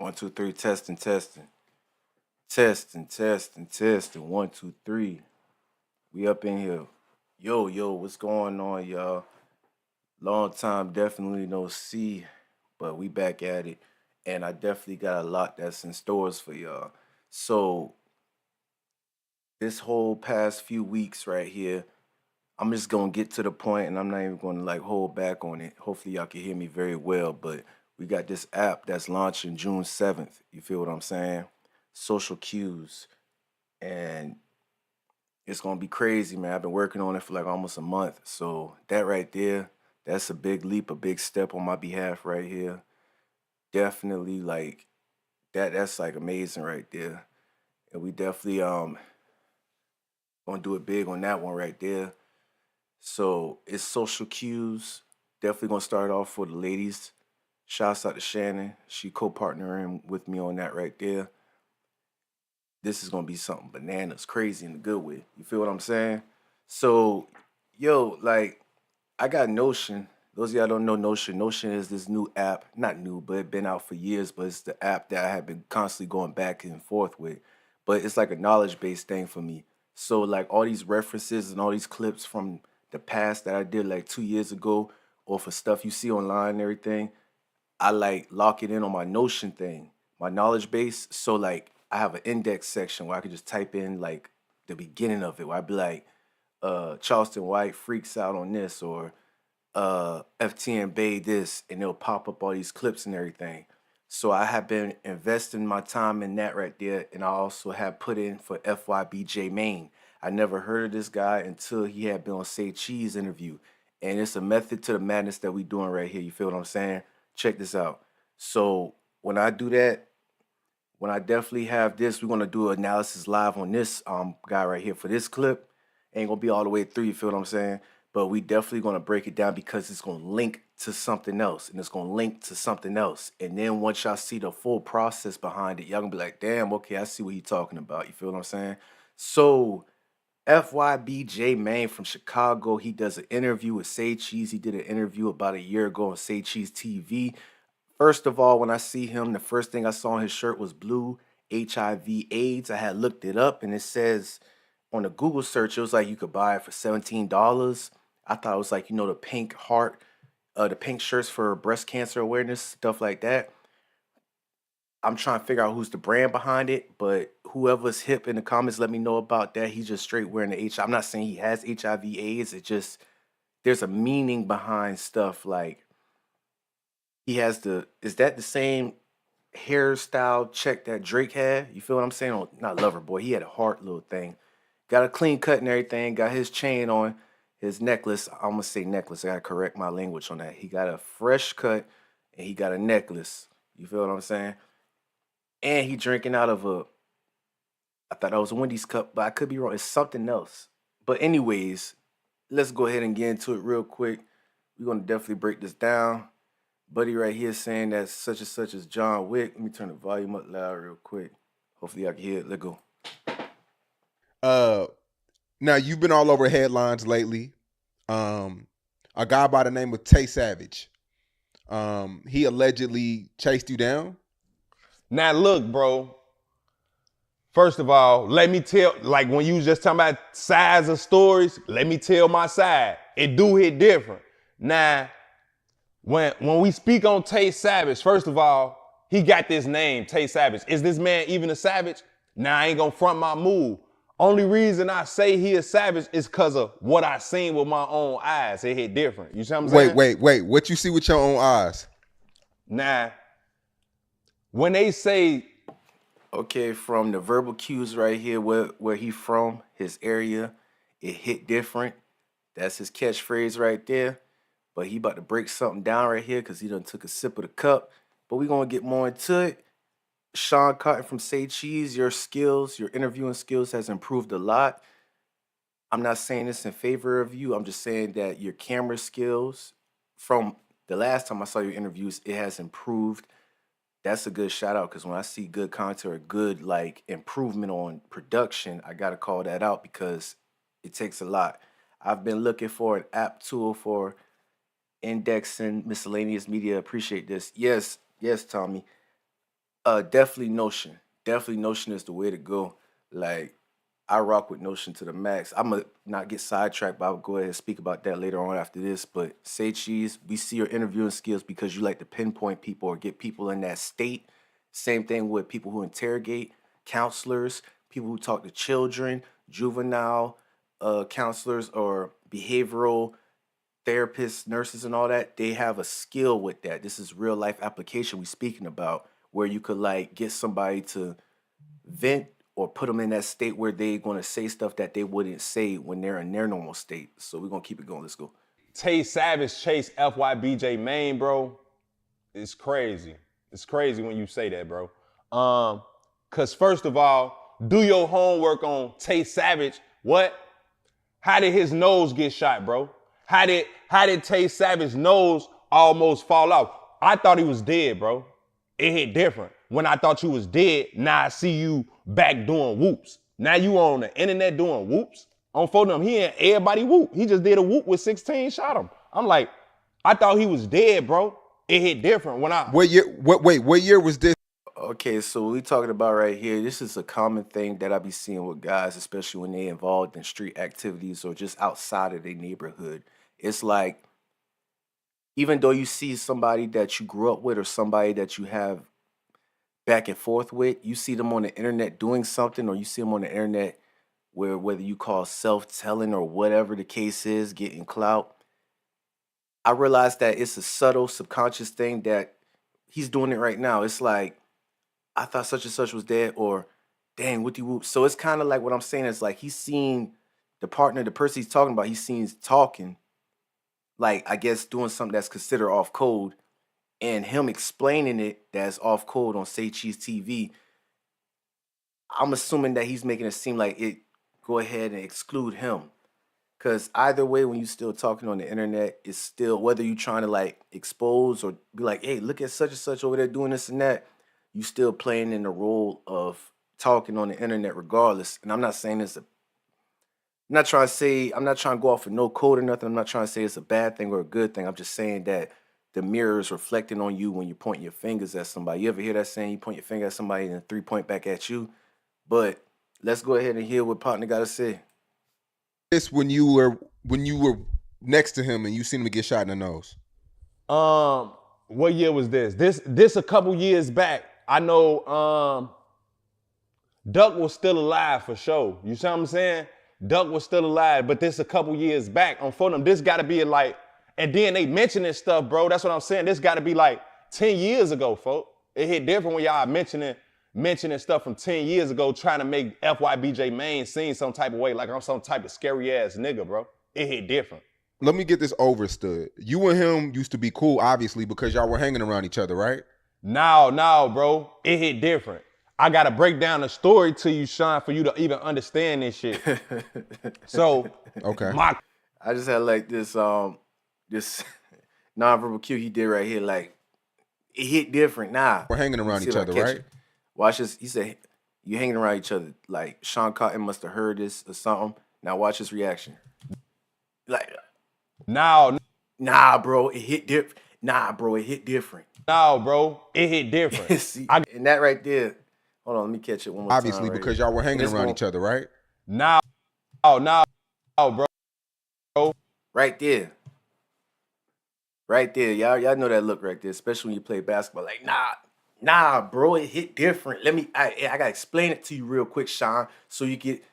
One, two, three, testing, testing. Testing, testing, testing. One, two, three. We up in here. Yo, what's going on, y'all? Long time, definitely no see, but we back at it. And I definitely got a lot that's in stores for y'all. So this whole past few weeks right here, I'm just gonna get to the point and I'm not even gonna like hold back on it. Hopefully y'all can hear me very well, but we got this app that's launching June 7th. You feel what I'm saying? Social cues. And it's gonna be crazy, man. I've been working on it for like almost a month. So that right there, that's a big leap, a big step on my behalf right here. Definitely like that's like amazing right there. And we definitely gonna do it big on that one right there. So it's social cues. Definitely gonna start off for the ladies. Shouts out to Shannon. She co-partnering with me on that right there. This is gonna be something bananas, crazy in a good way. You feel what I'm saying? So, yo, like I got Notion. Those of y'all don't know Notion. Notion is this new app, not new, but it's been out for years. But it's the app that I have been constantly going back and forth with. But it's like a knowledge based thing for me. So like all these references and all these clips from the past that I did like 2 years ago, or for stuff you see online and everything, I like lock it in on my Notion thing, my knowledge base. So like I have an index section where I could just type in like the beginning of it, where I'd be like, Charleston White freaks out on this, or FTN Bay this, and it'll pop up all these clips and everything. So I have been investing my time in that right there, and I also have put in for FYB J Mane. I never heard of this guy until he had been on Say Cheese interview, and it's a method to the madness that we doing right here. You feel what I'm saying? Check this out. So when I do that, when I definitely have this, we're gonna do analysis live on this guy right here for this clip. Ain't gonna be all the way through, you feel what I'm saying? But we definitely gonna break it down because it's gonna link to something else and it's gonna link to something else. And then once y'all see the full process behind it, y'all gonna be like, damn, okay, I see what he's talking about. You feel what I'm saying? So FYB J Mane from Chicago, he does an interview with Say Cheese. He did an interview about a year ago on Say Cheese TV. First of all, when I see him, the first thing I saw on his shirt was blue HIV AIDS. I had looked it up and it says on the Google search, it was like you could buy it for $17. I thought it was like, the pink heart, the pink shirts for breast cancer awareness, stuff like that. I'm trying to figure out who's the brand behind it, but whoever's hip in the comments, let me know about that. He's just straight wearing the HIV. I'm not saying he has HIV AIDS. It just, there's a meaning behind stuff like he has is that the same hairstyle check that Drake had? You feel what I'm saying? Oh, not Lover Boy. He had a heart little thing. Got a clean cut and everything. Got his chain on, his necklace. I'm gonna say necklace. I gotta correct my language on that. He got a fresh cut and he got a necklace. You feel what I'm saying? And he drinking out of I thought that was a Wendy's cup, but I could be wrong. It's something else. But anyways, let's go ahead and get into it real quick. We're gonna definitely break this down. Buddy right here saying that such and such is John Wick. Let me turn the volume up loud real quick. Hopefully I can hear it. Let go. Uh, Now you've been all over headlines lately. Um, a guy by the name of Tae Savage. He allegedly chased you down. Now look, bro. First of all, let me tell, like when you was just talking about sides of stories, let me tell my side. It do hit different. Now, when we speak on Tae Savage, first of all, he got this name, Tae Savage. Is this man even a savage? Now I ain't gonna front my move. Only reason I say he is savage is because of what I seen with my own eyes. It hit different. You see what I'm saying? Wait. What you see with your own eyes? Now, when they say Okay, from the verbal cues right here, where he from, his area, it hit different. That's his catchphrase right there. But he about to break something down right here because he done took a sip of the cup. But we gonna get more into it. Sean Cotton from Say Cheese, your skills, your interviewing skills has improved a lot. I'm not saying this in favor of you. I'm just saying that your camera skills from the last time I saw your interviews, it has improved. That's a good shout out because when I see good content or good like improvement on production, I gotta call that out because it takes a lot. I've been looking for an app tool for indexing miscellaneous media. Appreciate this. Yes, Tommy. Definitely Notion. Definitely Notion is the way to go. Like I rock with Notion to the max. I'm gonna not get sidetracked, but I'll go ahead and speak about that later on after this. But Say Cheese, we see your interviewing skills because you like to pinpoint people or get people in that state. Same thing with people who interrogate, counselors, people who talk to children, juvenile counselors or behavioral therapists, nurses, and all that, they have a skill with that. This is real life application we speaking about, where you could like get somebody to vent or put them in that state where they're going to say stuff that they wouldn't say when they're in their normal state. So we're going to keep it going. Let's go. Tae Savage chase FYB J Mane, bro. It's crazy. It's crazy when you say that, bro. Cause first of all, do your homework on Tae Savage. What? How did his nose get shot, bro? How did Tae Savage's nose almost fall off? I thought he was dead, bro. It hit different. When I thought you was dead, now I see you back doing whoops. Now you on the internet doing whoops. On phone them, he ain't everybody whoop. He just did a whoop with 16, shot him. I'm like, I thought he was dead, bro. It hit different when I. What year? What year was this? Okay, so what we talking about right here, this is a common thing that I be seeing with guys, especially when they involved in street activities or just outside of their neighborhood. It's like, even though you see somebody that you grew up with or somebody that you have back and forth with, you see them on the internet doing something, or you see them on the internet where whether you call self-telling or whatever the case is, getting clout. I realize that it's a subtle subconscious thing that he's doing it right now. It's like, I thought such and such was dead, or dang, whoopty whoop. So it's kind of like what I'm saying is like he's seen the partner, the person he's talking about, he's seen talking, like I guess doing something that's considered off code, and him explaining it that's off code on Say Cheese TV. I'm assuming that he's making it seem like it go ahead and exclude him. Cause either way, when you still talking on the internet, it's still whether you trying to like expose or be like, hey, look at such and such over there doing this and that, you still playing in the role of talking on the internet regardless. And I'm not saying it's a I'm not trying to say I'm not trying to go off of no code or nothing. I'm not trying to say it's a bad thing or a good thing. I'm just saying that the mirror is reflecting on you when you're pointing your fingers at somebody. You ever hear that saying? You point your finger at somebody and 3 point back at you. But let's go ahead and hear what partner got to say. This when you were next to him and you seen him get shot in the nose. What year was this? This a couple years back. I know Duck was still alive for sure. You see what I'm saying? Duck was still alive, but this a couple years back. On phone them, this gotta be like, and then they mentioning stuff, bro. That's what I'm saying. This gotta be like 10 years ago, folk. It hit different when y'all mentioning stuff from 10 years ago, trying to make FYB J Mane seem some type of way, like I'm some type of scary ass nigga, bro. It hit different. Let me get this overstood. You and him used to be cool, obviously, because y'all were hanging around each other, right? No, bro. It hit different. I gotta break down the story to you, Sean, for you to even understand this shit. So, Okay. I just had like this nonverbal cue he did right here, like it hit different. Nah, We're hanging around see each if I other, catch right? it. Watch this. He said you hanging around each other. Like Sean Cotton must have heard this or something. Now watch his reaction. Like, now, nah, bro, it hit different. Nah, bro, it hit different. bro, it hit different. See, and that right there. Hold on, let me catch it one more time. Obviously, right because here. y'all were hanging It's around gonna- each other, right? Now, bro. Right there. Right there. Y'all know that look right there, especially when you play basketball. Like, nah, bro, it hit different. I gotta explain it to you real quick, Sean, so you get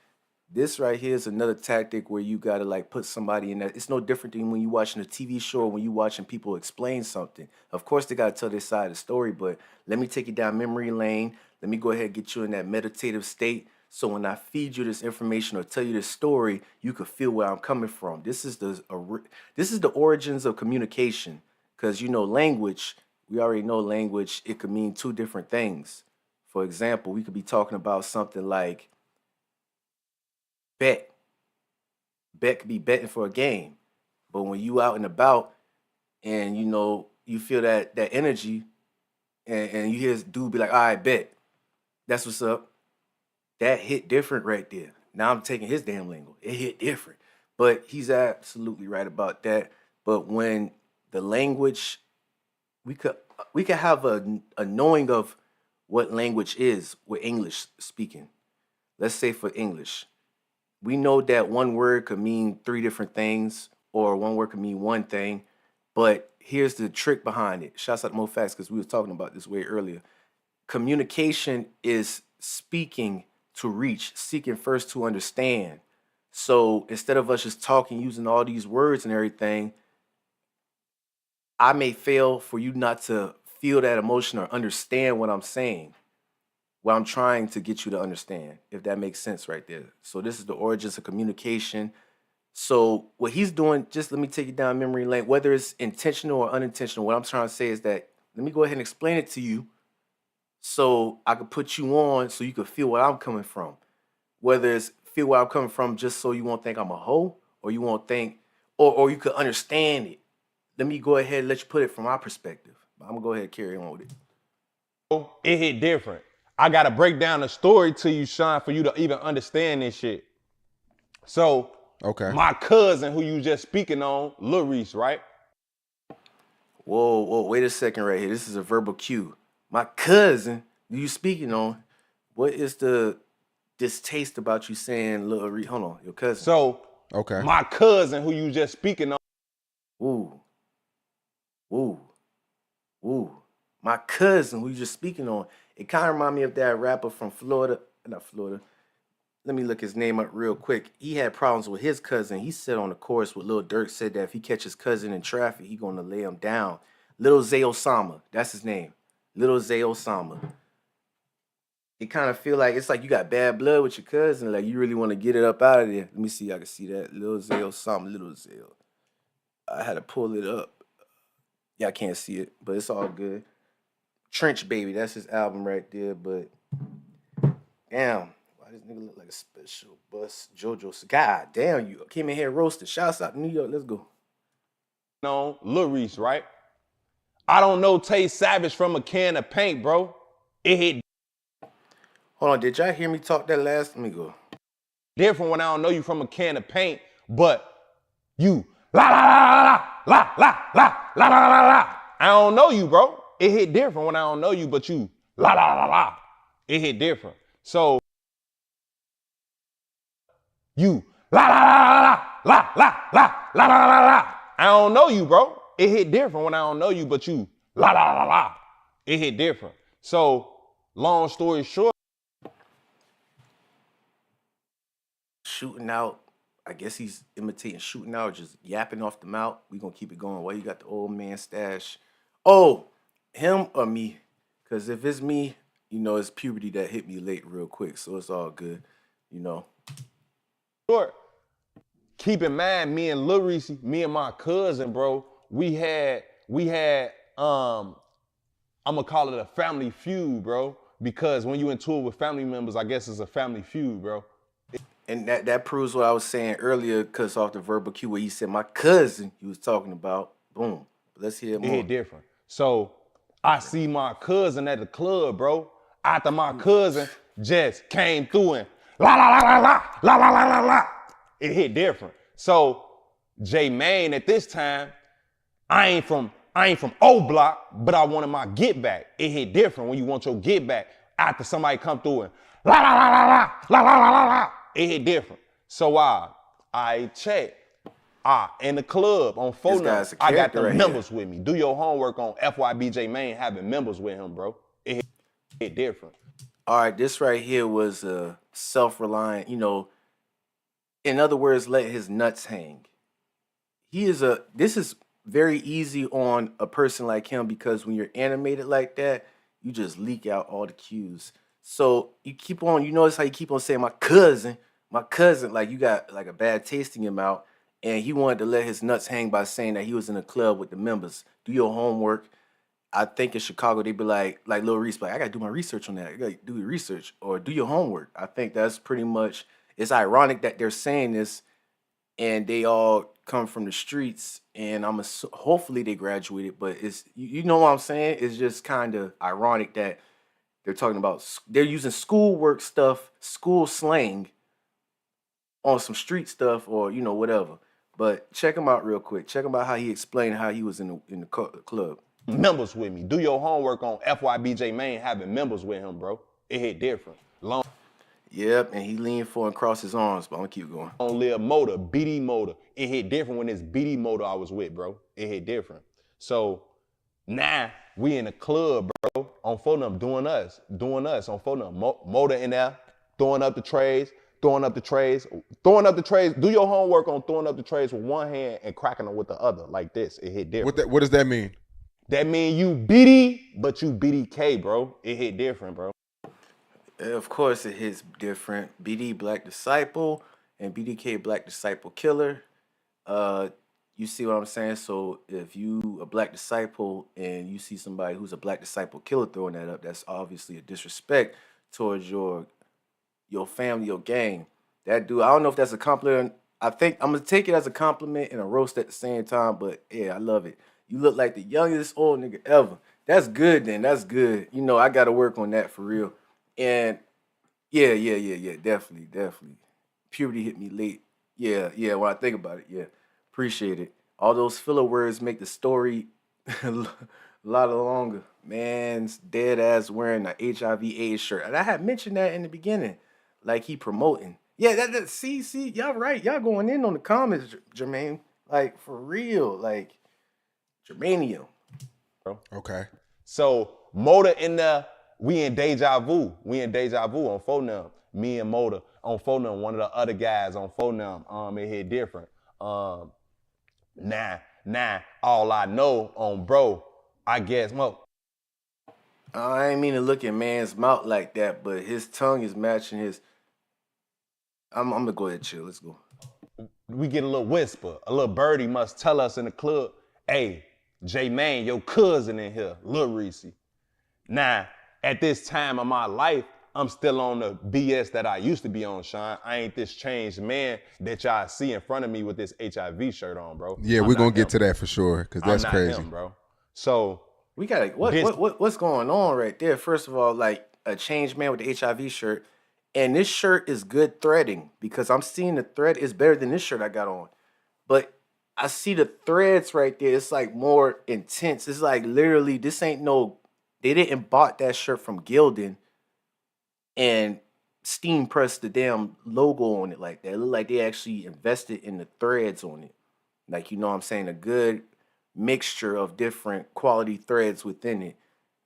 this right here is another tactic where you gotta like put somebody in that. It's no different than when you watching a TV show or when you watching people explain something. Of course, they gotta tell their side of the story, but let me take you down memory lane. Let me go ahead and get you in that meditative state. So when I feed you this information or tell you this story, you can feel where I'm coming from. This is the origins of communication. Because you know language, we already know language, it could mean two different things. For example, we could be talking about something like bet. Bet could be betting for a game. But when you out and about and you know you feel that energy and you hear this dude be like, all right, bet. That's what's up. That hit different right there. Now I'm taking his damn lingo. It hit different. But he's absolutely right about that. But when the language, we could have a knowing of what language is with English speaking. Let's say for English, we know that one word could mean three different things, or one word could mean one thing. But here's the trick behind it. Shouts out to Mo Facts because we was talking about this way earlier. Communication is speaking to reach, seeking first to understand. So instead of us just talking using all these words and everything, I may fail for you not to feel that emotion or understand what I'm saying, what I'm trying to get you to understand, if that makes sense right there. So this is the origins of communication. So what he's doing, just let me take you down memory lane, whether it's intentional or unintentional, what I'm trying to say is that let me go ahead and explain it to you so I could put you on so you could feel where I'm coming from. Whether it's feel where I'm coming from just so you won't think I'm a hoe, or you won't think, or you could understand it. Let me go ahead and let you put it from my perspective. I'm gonna go ahead and carry on with it. It hit different. I gotta break down the story to you, Sean, for you to even understand this shit. So, Okay. my cousin, who you just speaking on, Lil Reese, right? Whoa, wait a second right here. This is a verbal cue. My cousin, you speaking on, what is the distaste about you saying Lil Reese? Hold on, your cousin. So, Okay. my cousin, who you just speaking on, Woo. My cousin, who you just speaking on, it kind of remind me of that rapper from Florida, not Florida. Let me look his name up real quick. He had problems with his cousin. He said on the chorus with Lil Durk said that if he catches cousin in traffic, he gonna lay him down. Little Zay Osama, that's his name. Little Zay Osama. It kind of feel like it's like you got bad blood with your cousin, like you really want to get it up out of there. Let me see, I can see that. Little Zay Osama, Little Zay. I had to pull it up. Yeah, I can't see it, but it's all good. Trench Baby, that's his album right there. But damn, why this nigga look like a special bus JoJo? God damn, you came in here roasted. Shouts out to New York. Let's go. Lil Reese, right? I don't know Tae Savage from a can of paint, bro. It hit Hold on, did y'all hear me talk that last? Let me go. different when I don't know you from a can of paint, but you la la la la la la la la la la la. I don't know you, bro. It hit different when I don't know you, but you la la la la. It hit different. So you la la la la la la la la la la la. I don't know you, bro. It hit different when I don't know you, but you la la la la. It hit different. So long story short, Shooting out. I guess he's imitating shooting out, just yapping off the mouth. We gonna keep it going. Why you got the old man stash? Oh, him or me? Cause if it's me, you know, it's puberty that hit me late real quick, so it's all good, you know. keep in mind, me and Lil Reese, me and my cousin, bro, we had I'm gonna call it a family feud, bro. Because when you in tour with family members, I guess it's a family feud, bro. And that proves what I was saying earlier, cause off the verbal cue where he said my cousin he was talking about. Boom. Let's hear It more. hit different. So I see my cousin at the club, bro. After my cousin just came through and la la la la la la la la la la. It hit different. So J Mane at this time, I ain't from O Block, but I wanted my get back. It hit different when you want your get back after somebody come through and la la la la la la la la la la. It hit different. So I check. In the club on phone number, I got the right members with me. Do your homework on FYB J Mane having members with him, bro. It hit different. All right, this right here was self-reliant, you know, in other words, let his nuts hang. This is very easy on a person like him because when you're animated like that, you just leak out all the cues. So you keep on, you notice how you keep on saying my cousin, like you got like a bad taste in your mouth, and he wanted to let his nuts hang by saying that he was in a club with the members. Do your homework. I think in Chicago they'd be like Lil Reese, like I gotta do my research on that. I gotta do your research or do your homework. I think that's pretty much. It's ironic that they're saying this, and they all come from the streets, and hopefully they graduated. But it's you know what I'm saying. It's just kind of ironic that they're talking about they're using schoolwork stuff, school slang, on some street stuff or whatever. But check him out real quick. Check him out how he explained how he was in the club. members with me. Do your homework on FYB J Mane having members with him, bro. It hit different. Long Yep, and he leaned forward and crossed his arms, but I'm gonna keep going. live motor, BD motor. It hit different when it's BD motor I was with, bro. It hit different. So now we in the club, bro, on phone them doing us on phone them. Motor in there, throwing up the trays. Do your homework on throwing up the trays with one hand and cracking them with the other, like this. It hit different. What does that mean? That mean you BD, but you BDK, bro. It hit different, bro. Of course, it hits different. BD Black Disciple and BDK Black Disciple Killer. You see what I'm saying? So if you a Black Disciple and you see somebody who's a Black Disciple Killer throwing that up, that's obviously a disrespect towards your family, your gang. That dude, I don't know if that's a compliment. I think I'm gonna take it as a compliment and a roast at the same time. But yeah, I love it. You look like the youngest old nigga ever. That's good. Then that's good. You know, I got to work on that for real. And yeah, definitely. Puberty hit me late. Yeah. When I think about it, yeah, appreciate it. All those filler words make the story a lot longer. Man's dead ass wearing a HIV/AIDS shirt, and I had mentioned that in the beginning, like he promoting. Yeah, that see, y'all right. Y'all going in on the comments, Jermaine. Like for real, like Germanium. Okay. So Motor in there, we in Deja Vu. On phone them. Me and Motor on phone them. One of the other guys on phone them. It hit different. Nah, all I know on bro, I guess, I ain't mean to look at man's mouth like that, but his tongue is matching his. I'm gonna go ahead and chill. Let's go. we get a little whisper. A little birdie must tell us in the club, hey, J Mane, your cousin in here, Lil Reese. Now, at this time of my life, I'm still on the BS that I used to be on, Sean. I ain't this changed man that y'all see in front of me with this HIV shirt on, bro. Yeah, we're gonna get to that for sure, because that's crazy. Him, bro. So we gotta what's going on right there? First of all, like a changed man with the HIV shirt, and this shirt is good threading because I'm seeing the thread is better than this shirt I got on, but I see the threads right there. It's like more intense. It's like literally this ain't no. They didn't bought that shirt from Gildan and steam pressed the damn logo on it like that. It looked like they actually invested in the threads on it. Like, you know what I'm saying? A good mixture of different quality threads within it.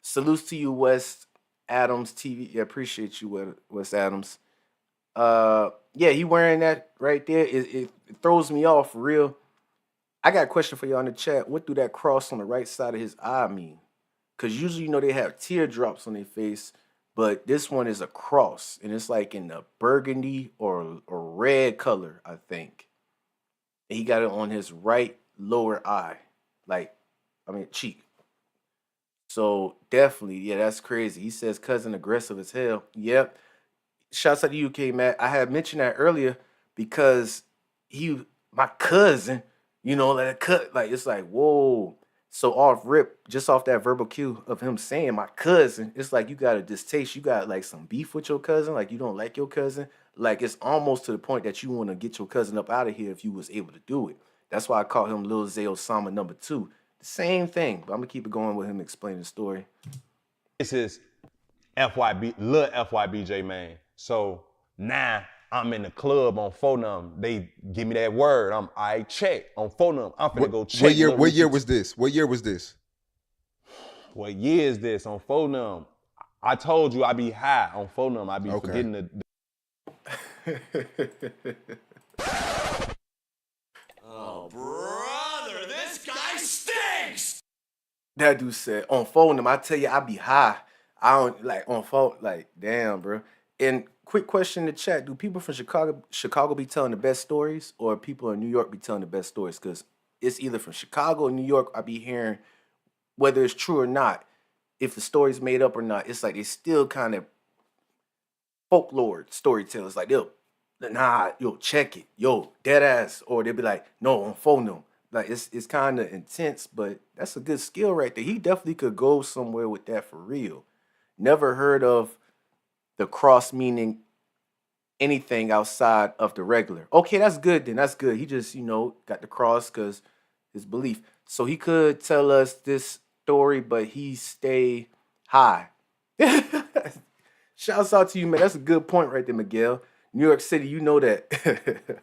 Salutes to you, West Adams TV. Yeah, appreciate you, West Adams. Yeah, he wearing that right there. It throws me off for real. I got a question for y'all in the chat. What do that cross on the right side of his eye mean? Because usually, you know, they have teardrops on their face, but this one is a cross, and it's like in a burgundy or red color, I think. And he got it on his right lower eye, cheek. So definitely, yeah, that's crazy. He says cousin aggressive as hell. Yep. Shouts out to you, K Matt. I had mentioned that earlier because my cousin, you know, like cut, like it's like whoa. So off rip, just off that verbal cue of him saying my cousin, it's like you got a distaste, you got like some beef with your cousin, like you don't like your cousin. Like it's almost to the point that you want to get your cousin up out of here if you was able to do it. That's why I call him Lil Zay Osama #2. The same thing, but I'm gonna keep it going with him explaining the story. this is Lil FYB J Mane. So now I'm in the club on phone. They give me that word. I check on phone. I'm finna go check. What year was this? What year was this? What year is this on phone? I told you I be high on phone. I be forgetting the Oh, brother, this guy stinks! That dude said on phone I tell you I be high. I don't like on phone, like damn, bro. And quick question in the chat: do people from Chicago be telling the best stories, or people in New York be telling the best stories? Because it's either from Chicago or New York. I be hearing whether it's true or not, if the story's made up or not. It's like they still kind of folklore storytellers. Like yo, check it, yo, dead ass, or they'll be like, no, on phone them. Like it's kind of intense, but that's a good skill right there. He definitely could go somewhere with that for real. Never heard of the cross meaning anything outside of the regular. Okay, that's good then. That's good. He just, got the cross because his belief. So he could tell us this story, but he stay high. Shouts out to you, man. That's a good point right there, Miguel. New York City, you know that.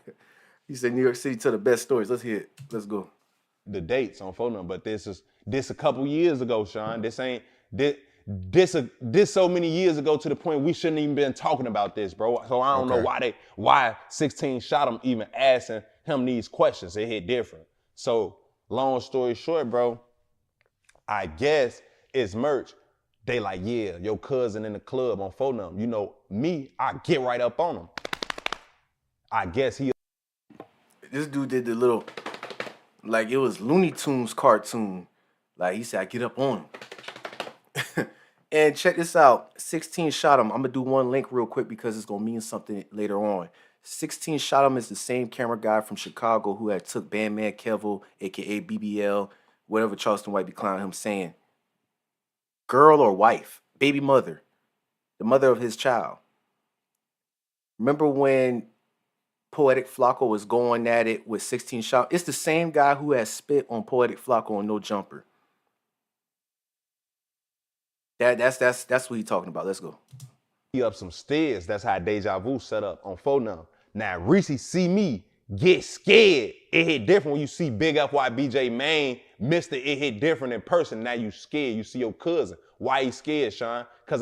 He said New York City tell the best stories. Let's hear it. Let's go. The dates on phone number, but this a couple years ago, Sean. This ain't this so many years ago to the point we shouldn't even been talking about this, bro. So I don't know why 16 shot him even asking him these questions. It hit different. So long story short, bro, I guess it's merch. They like, yeah, your cousin in the club on phone number. You know, me, I get right up on him. I guess This dude did the little, like it was Looney Tunes cartoon. Like he said, I get up on him. And check this out. 16 shot him. I'm gonna do one link real quick because it's gonna mean something later on. 16 shot him is the same camera guy from Chicago who had took Bandman Kevo, aka BBL, whatever Charleston White be clowning him saying. Girl or wife, baby mother, the mother of his child. Remember when Poetic Flocko was going at it with 16 shot? It's the same guy who has spit on Poetic Flocko on No Jumper. That's what he's talking about. Let's go. He up some stairs. That's how Deja Vu set up on phone number. Now Reese see me get scared. It hit different when you see big FYB J Mane. Mr. It hit different in person. Now you scared. You see your cousin. Why he scared, Sean? Cause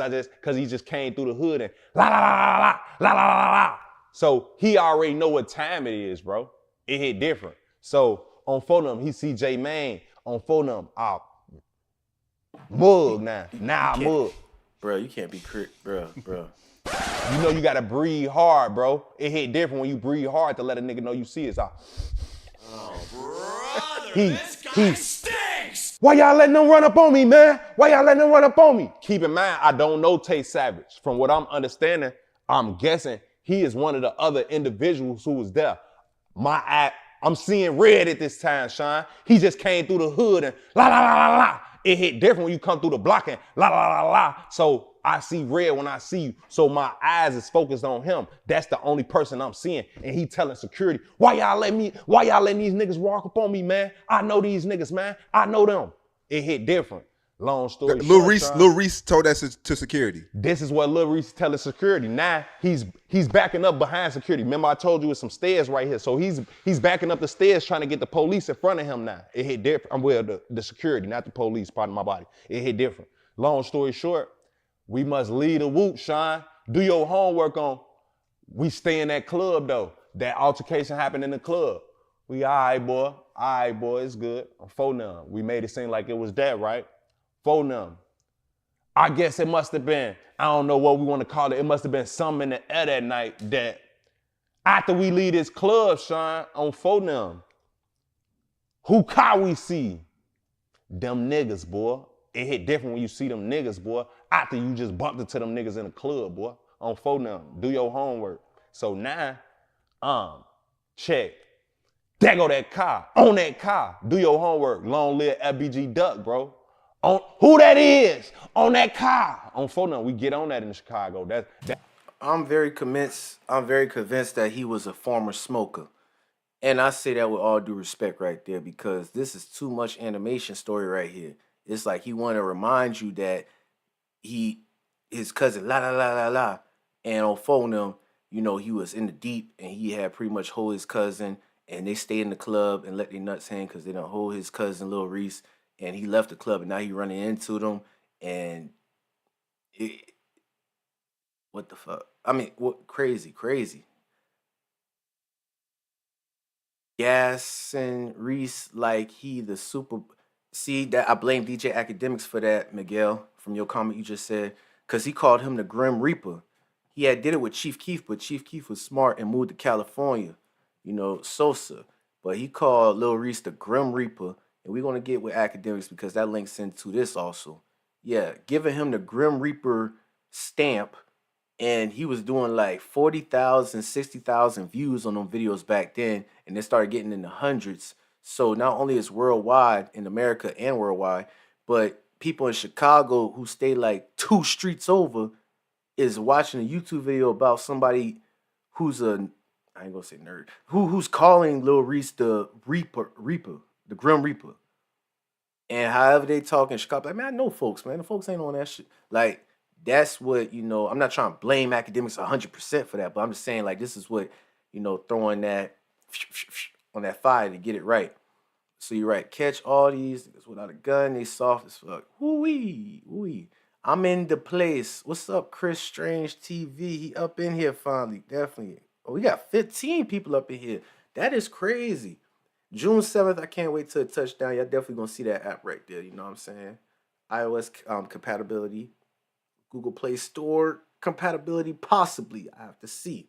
he just came through the hood and la la la la la la la la la. So he already know what time it is, bro. It hit different. So on phone number, he see J Mane on phone number. Mug now. Now I mug. Bro, you can't be bro. You know you gotta breathe hard, bro. It hit different when you breathe hard to let a nigga know you see it. Brother, this guy stinks! Why y'all letting them run up on me, man? Why y'all letting them run up on me? Keep in mind, I don't know Tae Savage. From what I'm understanding, I'm guessing he is one of the other individuals who was there. I'm seeing red at this time, Sean. He just came through the hood and la la la la la. It hit different when you come through the block and la la la la. So I see red when I see you. So my eyes is focused on him. That's the only person I'm seeing. And he telling security, why y'all letting these niggas walk up on me, man? I know these niggas, man. I know them. It hit different. Long story short. Lil Reese told that to security. This is what Lil Reese telling security. Now he's backing up behind security. Remember I told you it's some stairs right here. So he's backing up the stairs trying to get the police in front of him now. It hit different. I'm with the security, not the police part of my body. It hit different. Long story short, we must lead a whoop, Sean. Do your homework on. We stay in that club though. That altercation happened in the club. We all right, boy. All right, boy, it's good. I'm phone number. We made it seem like it was that, right? Phone number. I guess it must have been, I don't know what we want to call it. It must have been something in the air that night that after we leave this club, Sean, on phone number, who car we see? Them niggas, boy. It hit different when you see them niggas, boy. After you just bumped into them niggas in the club, boy. On phone number. Do your homework. So now, check. There go that car. On that car. Do your homework. Long live FBG Duck, bro. On who that is on that car on phone number. We get on that in Chicago. That I'm very convinced that he was a former smoker. And I say that with all due respect right there because this is too much animation story right here. It's like he want to remind you that his cousin la la la la la, and on phone him, you know, he was in the deep and he had pretty much hold his cousin and they stay in the club and let their nuts hang because they don't hold his cousin Lil Reese. And he left the club, and now he running into them, and what the fuck? I mean, what crazy. Gas and Reese like he the super. See that I blame DJ Academics for that, Miguel, from your comment you just said, because he called him the Grim Reaper. He had did it with Chief Keef, but Chief Keef was smart and moved to California, you know, Sosa. But he called Lil Reese the Grim Reaper. And we're going to get with Academics because that links into this also. Yeah, giving him the Grim Reaper stamp, and he was doing like 40,000, 60,000 views on them videos back then, and they started getting in the hundreds. So not only is worldwide, in America and worldwide, but people in Chicago who stay like 2 streets over is watching a YouTube video about somebody who's I ain't gonna say nerd, who's calling Lil Reese the Reaper. The Grim Reaper. And however they talk in Chicago, like, man, I know folks, man. The folks ain't on that shit. Like, that's what, I'm not trying to blame academics 100% for that, but I'm just saying, like, this is what, throwing that on that fire to get it right. So you're right. Catch all these niggas without a gun. They soft as fuck. Woo-wee. Woo-wee. I'm in the place. What's up, Chris Strange TV? He up in here finally. Definitely. Oh, we got 15 people up in here. That is crazy. June 7th, I can't wait till it touchdown. Y'all definitely gonna see that app right there. You know what I'm saying? iOS compatibility. Google Play Store compatibility, possibly. I have to see.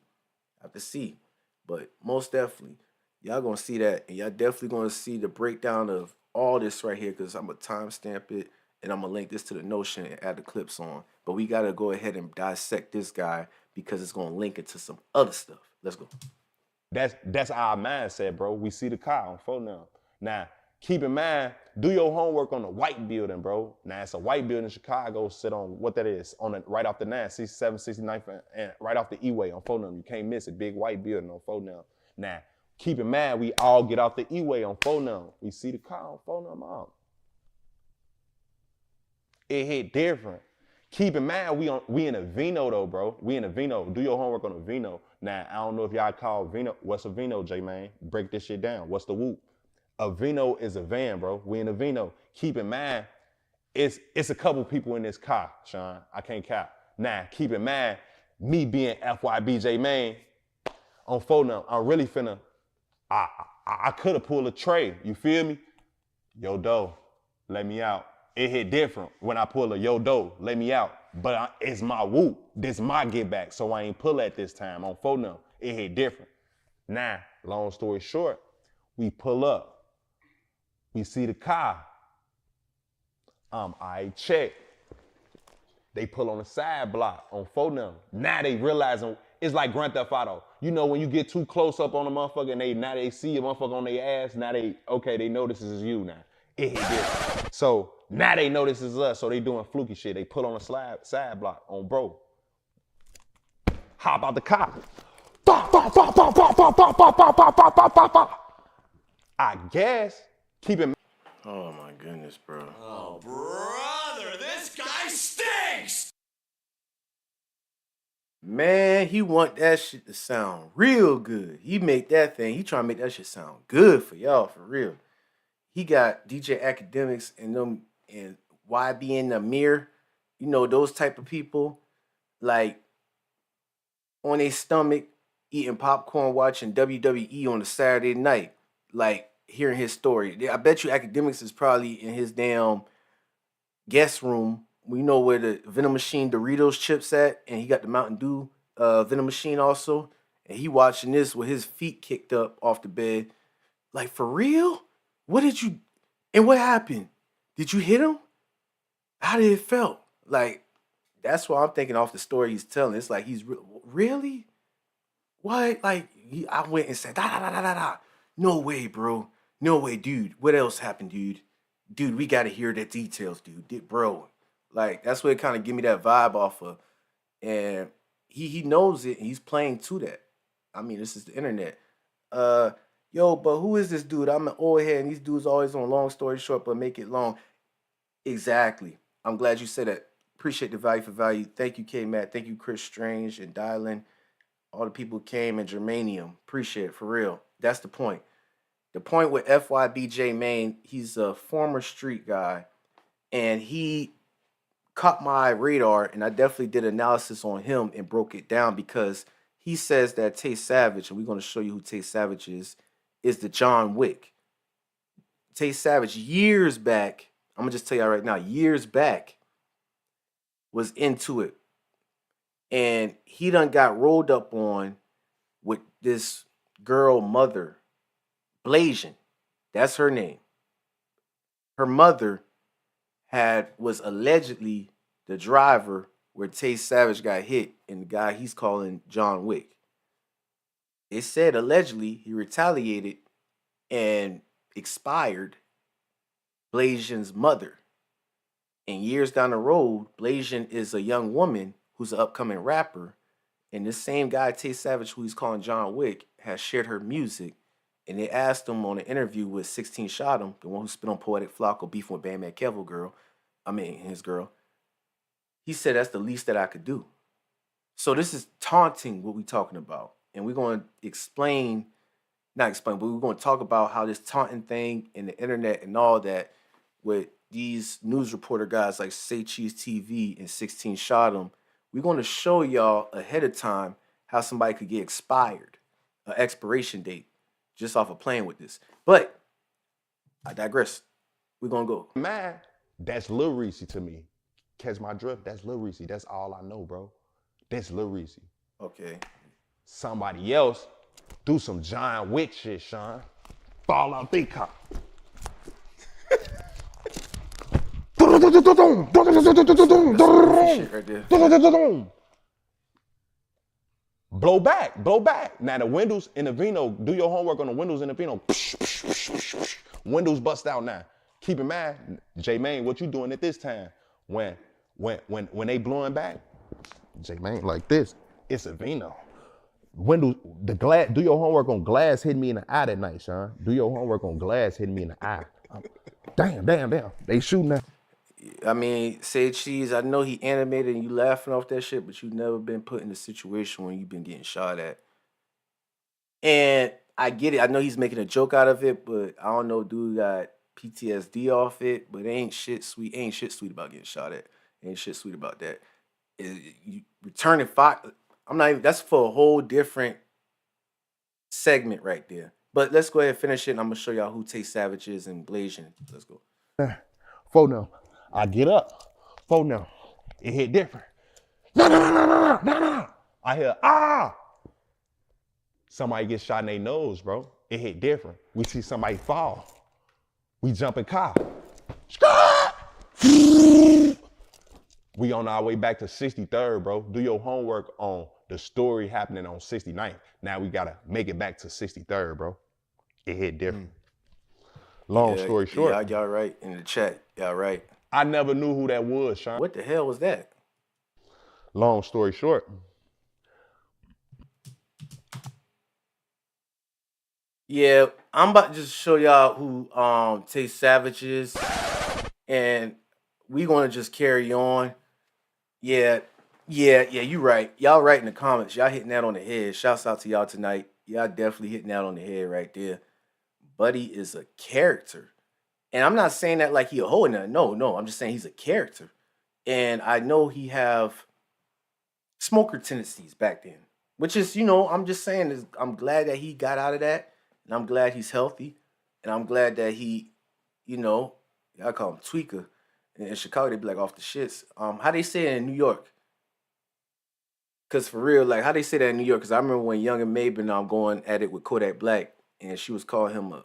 But most definitely, y'all gonna see that, and y'all definitely gonna see the breakdown of all this right here, because I'm gonna timestamp it and I'm gonna link this to the Notion and add the clips on. But we gotta go ahead and dissect this guy because it's gonna link it to some other stuff. Let's go. That's our mindset, bro. We see the car on phone now. Now, keep in mind, do your homework on the white building, bro. Now, it's a white building in Chicago, sit on what that is, on the, right off the 9, 67, 69th, and right off the E-way on phone number. You can't miss it. Big white building on phone number. Now, keep in mind, we all get off the E-way on phone number. We see the car on phone number. It hit different. Keep in mind, we in a Vino though, bro. We in a Vino. Do your homework on a Vino. Now, I don't know if y'all call Vino. What's a Vino, J Mane? Break this shit down. What's the whoop? A Vino is a van, bro. We in a Vino. Keep in mind, it's a couple people in this car, Sean. I can't cap. Now, keep in mind, me being FYB J Mane on phone number, I'm really finna, I could have pulled a tray. You feel me? Yo, doe, let me out. It hit different when I pull a yo doe, let me out. But it's my whoop. This my get back, so I ain't pull at this time on phone number. It hit different. Now, long story short, we pull up. We see the car. I check. They pull on the side block on phone number. Now they realizing it's like Grand Theft Auto. You know when you get too close up on a motherfucker and now they see a motherfucker on their ass, now they know this is you now. It hit different. So now they know this is us, so they doing fluky shit. They pull on a side block on bro. Hop out the car. I guess, keep it. Oh my goodness, bro. Oh, brother, this guy stinks! Man, he want that shit to sound real good. He make that thing. He trying to make that shit sound good for y'all, for real. He got DJ Academics and them and YB in the mirror. You know, those type of people, like on their stomach, eating popcorn, watching WWE on a Saturday night, like hearing his story. I bet you Academics is probably in his damn guest room. We know where the Venom Machine Doritos chips at, and he got the Mountain Dew Venom Machine also. And he watching this with his feet kicked up off the bed. Like, for real? What happened? Did you hit him? How did it felt? Like, that's what I'm thinking off the story he's telling. It's like, he's really? What? Like, I went and said, da. No way, bro. No way, dude. What else happened, dude? Dude, we got to hear the details, dude. Bro. Like, that's what it kind of give me that vibe off of. And he knows it, and he's playing to that. I mean, this is the internet. Yo, but who is this dude? I'm an old head, and these dudes always on long story short, but make it long. Exactly. I'm glad you said that. Appreciate the value for value. Thank you, K-Matt. Thank you, Chris Strange and Dylan. All the people who came and Germanium. Appreciate it, for real. That's the point. The point with FYB J Mane, he's a former street guy, and he caught my radar, and I definitely did analysis on him and broke it down because he says that Tae Savage, and we're going to show you who Tae Savage is the John Wick. Tae Savage, years back, I'm going to just tell y'all right now, years back, was into it. And he done got rolled up on with this girl mother, Blasian. That's her name. Her mother was allegedly the driver where Tae Savage got hit and the guy he's calling John Wick. It said allegedly he retaliated and expired Blasian's mother. And years down the road, Blasian is a young woman who's an upcoming rapper. And this same guy, Tae Savage, who he's calling John Wick, has shared her music And they asked him on an interview with 16 Shot Him, the one who spit on Poetic Flocko, beefing with Bandman Kevo girl, his girl. He said that's the least that I could do. So this is taunting what we talking about. And we're going to not explain, but we're going to talk about how this taunting thing and the internet and all that with these news reporter guys like Say Cheese TV and 16 Shot 'em. We're going to show y'all ahead of time how somebody could get expired, an expiration date, just off of playing with this. But I digress. We're going to go. Man, that's Lil Reese to me. Catch my drift, that's Lil Reese. That's all I know, bro. That's Lil Reese. Okay. Somebody else do some John Wick shit, Sean. Fall out they car. Shit right there. Blow back. Now the windows in the Vino, do your homework on the windows in the Vino. Windows bust out now. Keep in mind, J Mane, what you doing at this time? When they blowing back, J Mane like this, it's a Vino. Windows, the glass, do your homework on glass hitting me in the eye that night, Sean. Do your homework on glass hitting me in the eye. Damn. They shooting that. I mean, Say Cheese, I know he animated and you laughing off that shit, but you've never been put in a situation when you've been getting shot at. And I get it. I know he's making a joke out of it, but I don't know, dude got PTSD off it, but ain't shit sweet about getting shot at. Ain't shit sweet about that. You returning fire. That's for a whole different segment right there. But let's go ahead and finish it, and I'm going to show y'all who Tae Savage is and Blasian. Let's go. For now, I get up. For now, it hit different. No. I hear, ah! Somebody get shot in their nose, bro. It hit different. We see somebody fall. We jump in car. We on our way back to 63rd, bro. Do your homework on the story happening on 69th. Now we gotta make it back to 63rd, bro. It hit different. Long story short. Yeah, y'all right in the chat. Y'all right. I never knew who that was, Sean. What the hell was that? Long story short. Yeah, I'm about to just show y'all who Tae Savage is. And we gonna just carry on. Yeah, you right. Y'all right in the comments. Y'all hitting that on the head. Shouts out to y'all tonight. Y'all definitely hitting that on the head right there. Buddy is a character. And I'm not saying that like he a hoe or nothing. No. I'm just saying he's a character. And I know he have smoker tendencies back then. Which is, I'm just saying, I'm glad that he got out of that. And I'm glad he's healthy. And I'm glad that he, I call him tweaker. In Chicago, they be like off the shits. How they say it in New York? Because for real, like how they say that in New York? Because I remember when Young and May been going at it with Kodak Black. And she was calling him a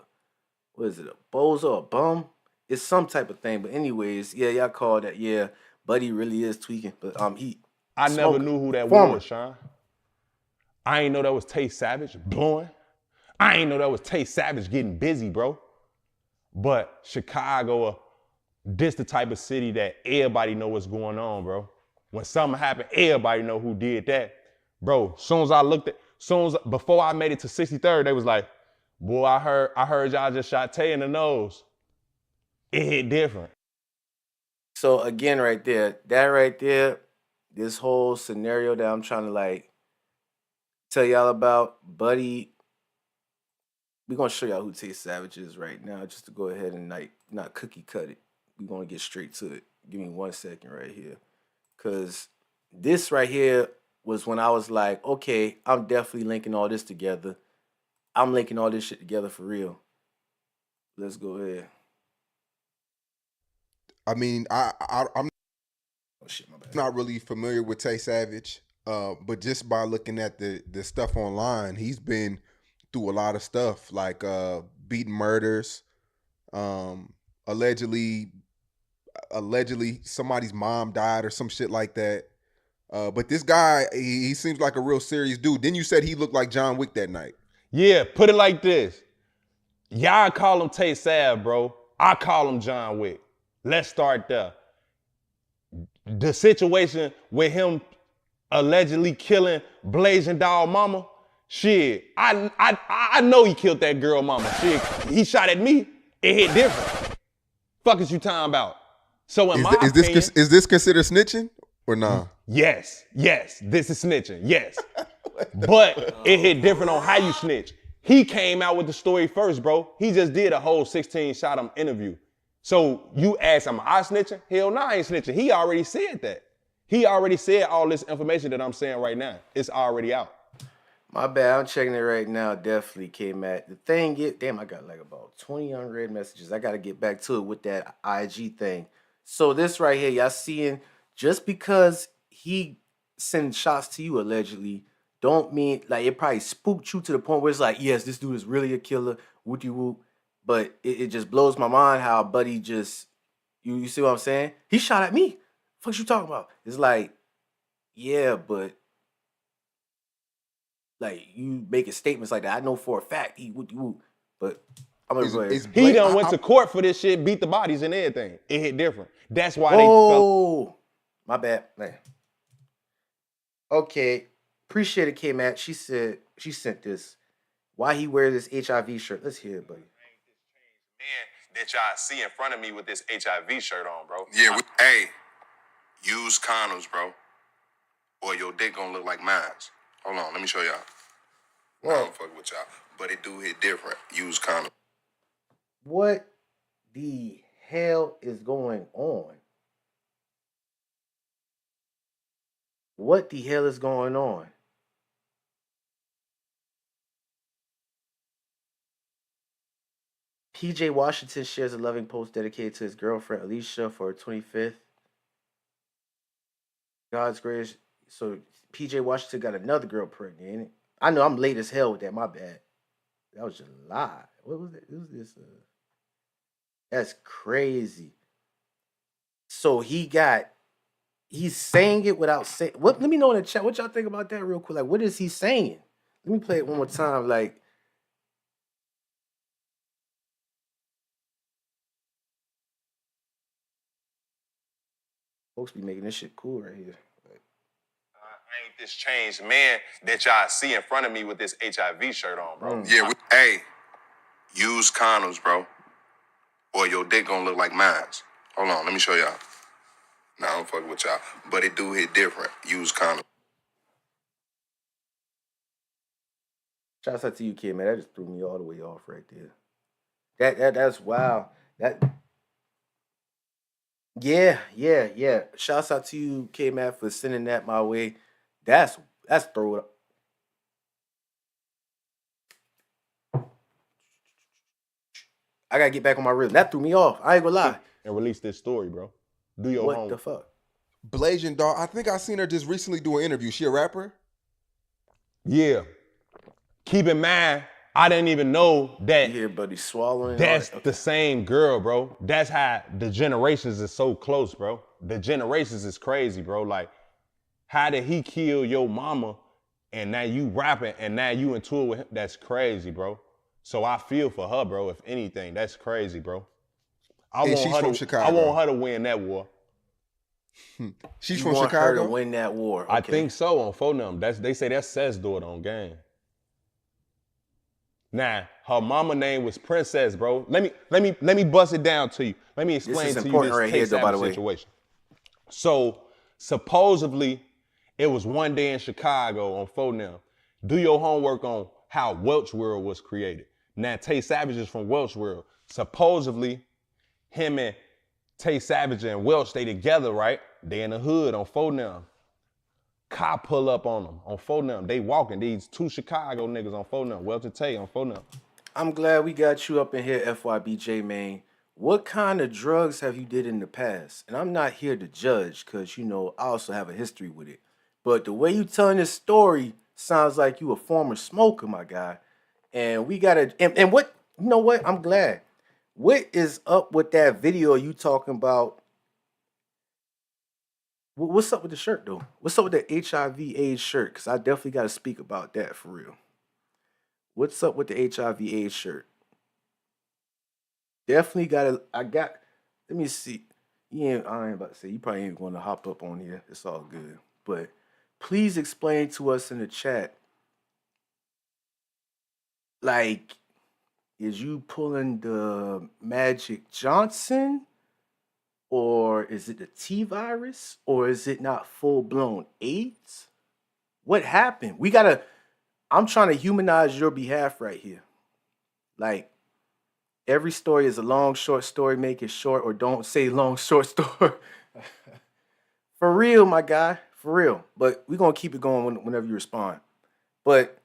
bozo, a bum? It's some type of thing. But anyways, yeah, y'all call that, yeah, Buddy really is tweaking. But I never knew who that was, Sean. I ain't know that was Tae Savage blowing. I ain't know that was Tae Savage getting busy, bro. But Chicago, this the type of city that everybody know what's going on, bro. When something happened, everybody know who did that. Bro, before I made it to 63rd, they was like, boy, I heard y'all just shot Tae in the nose. It hit different. So again, right there, this whole scenario that I'm trying to tell y'all about, Buddy, we're gonna show y'all who Tae Savage is right now, just to go ahead and not cookie cut it. We're gonna get straight to it. Give me 1 second right here. Cause this right here was when I was like, okay, I'm definitely linking all this together. I'm linking all this shit together for real. Let's go ahead. I mean, I'm not really familiar with Tae Savage, but just by looking at the stuff online, he's been through a lot of stuff, like beating murders, allegedly somebody's mom died or some shit like that. But this guy, he seems like a real serious dude. Then you said he looked like John Wick that night. Yeah, put it like this. Y'all call him Tae Sav, bro. I call him John Wick. Let's start there. The situation with him allegedly killing Blasian dog mama, Shit, I know he killed that girl mama. Shit, he shot at me. It hit different. Fuck is you talking about? So in my opinion, is this considered snitching or nah? yes, this is snitching, yes. But it hit different on how you snitch. He came out with the story first, bro. He just did a whole 16-shot interview. So you ask him, I snitching? Hell no, I ain't snitching. He already said that. He already said all this information that I'm saying right now. It's already out. My bad, I'm checking it right now. Definitely came at the thing. Damn, I got like about 20 unread messages. I got to get back to it with that IG thing. So this right here, y'all seeing, just because he sent shots to you allegedly, don't mean like it probably spooked you to the point where it's like, yes, this dude is really a killer. Whoopty whoop. But it just blows my mind how buddy just, you see what I'm saying? He shot at me. What you talking about? It's like, yeah, but like you making statements like that. I know for a fact he would do, but I'm gonna go ahead. He done went to court for this shit, beat the bodies and everything. It hit different. That's why they felt. Oh, my bad, man. Okay, appreciate it, K-Matt. She said she sent this. Why he wears this HIV shirt? Let's hear it, buddy. Man, that y'all see in front of me with this HIV shirt on, bro. Yeah, hey, use condoms, bro, or your dick gonna look like mine. Hold on, let me show y'all. I don't fuck with y'all, but it do hit different. Use condoms. What the hell is going on? What the hell is going on? PJ Washington shares a loving post dedicated to his girlfriend Alicia for her 25th. God's grace. So PJ Washington got another girl pregnant, ain't it? I know I'm late as hell with that. My bad. That was July. What was it? What was this? That's crazy. So he's saying it without saying. What? Let me know in the chat what y'all think about that real quick. Like, what is he saying? Let me play it one more time. Like, folks be making this shit cool right here. I ain't this changed man that y'all see in front of me with this HIV shirt on, bro. Yeah, hey, use condoms, bro, or your dick gonna look like mine. Hold on, let me show y'all. Nah, I don't fuck with y'all, but it do hit different. Use condoms. Shouts out to you, kid, man. That just threw me all the way off right there. That's wow. Yeah. Shouts out to you, K-Matt, for sending that my way. That's throw it up. I gotta get back on my rhythm. That threw me off. I ain't gonna lie. And release this story, bro. Do your What homework. the fuck? Blasian, dog. I think I seen her just recently do an interview. She a rapper? Yeah. Keep in mind, I didn't even know that You hear buddy swallowing. that's all that. the same girl, bro. That's how the generations is so close, bro. The generations is crazy, bro. Like, how did he kill your mama and now you rapping and now you in tour with him? That's crazy, bro. So I feel for her, bro. If anything, that's crazy, bro. And she's from Chicago. I want her to win that war. She's You from want Chicago? her to win that war. Okay. I think so on phone. They say that's Seth's daughter on game. Now, her mama name was Princess, bro. Let me bust it down to you. Let me explain to you this right Tae here, though, by the Savage way. situation. So supposedly it was one day in Chicago on phone now. Do your homework on how Welch World was created. Now Tae Savage is from Welch World. Supposedly him and Tae Savage and Welch, they together, right? They in the hood on phone now. Cop pull up on them on phone now. They walking. These two Chicago niggas on phone now. Welch and Tae on phone now. I'm glad we got you up in here, FYB J Mane. What kind of drugs have you did in the past? And I'm not here to judge because, you know, I also have a history with it. But the way you telling this story sounds like you a former smoker, my guy. And we got to, and what, you know what? I'm glad. What is up with that video you talking about? What's up with the shirt, though? What's up with the HIV AIDS shirt? Because I definitely got to speak about that for real. What's up with the HIV AIDS shirt? Definitely let me see. I ain't about to say, you probably ain't going to hop up on here. It's all good. But please explain to us in the chat like, is you pulling the Magic Johnson, or is it the T virus, or is it not full blown AIDS? What happened? I'm trying to humanize your behalf right here. Like, every story is a long, short story. Make it short, or don't say long, short story. For real, my guy. For real. But we're gonna keep it going whenever you respond. But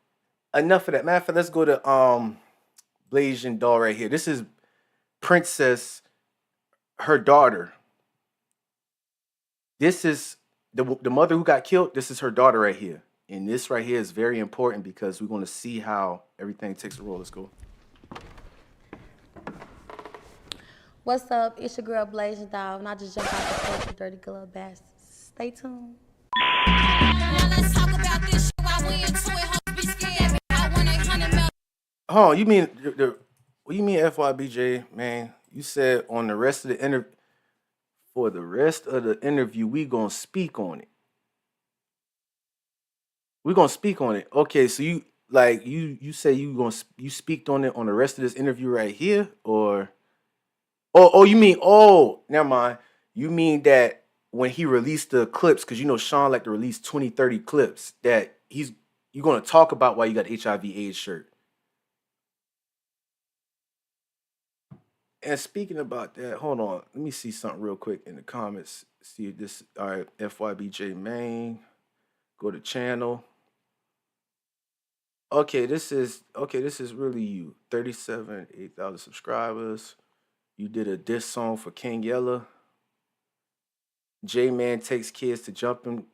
enough of that. Matter of fact, let's go to Blasian doll right here. This is Princess, her daughter. This is the mother who got killed. This is her daughter right here. And this right here is very important because we're going to see how everything takes a roll. Let's go. What's up? It's your girl Blasian Dog, and I just jumped out the coach, you dirty little bastards. Stay tuned. Now let's talk about this shit while we into it. Hoes be scared. I want 800 mil. Oh, you mean what you mean FYB J Mane? You said on the rest of the interview, for the rest of the interview, we gonna speak on it. We're gonna speak on it. Okay, so you say you speak on it on the rest of this interview right here, or you mean never mind. You mean that when he released the clips, because you know Sean like to release 20, 30 clips, that you're gonna talk about why you got HIV AIDS shirt. And speaking about that, hold on. Let me see something real quick in the comments. See if this, all right, FYB J Mane. Go to channel. Okay, this is really you. 8,000 subscribers. You did a diss song for King Yella. J Man takes kids to jumping.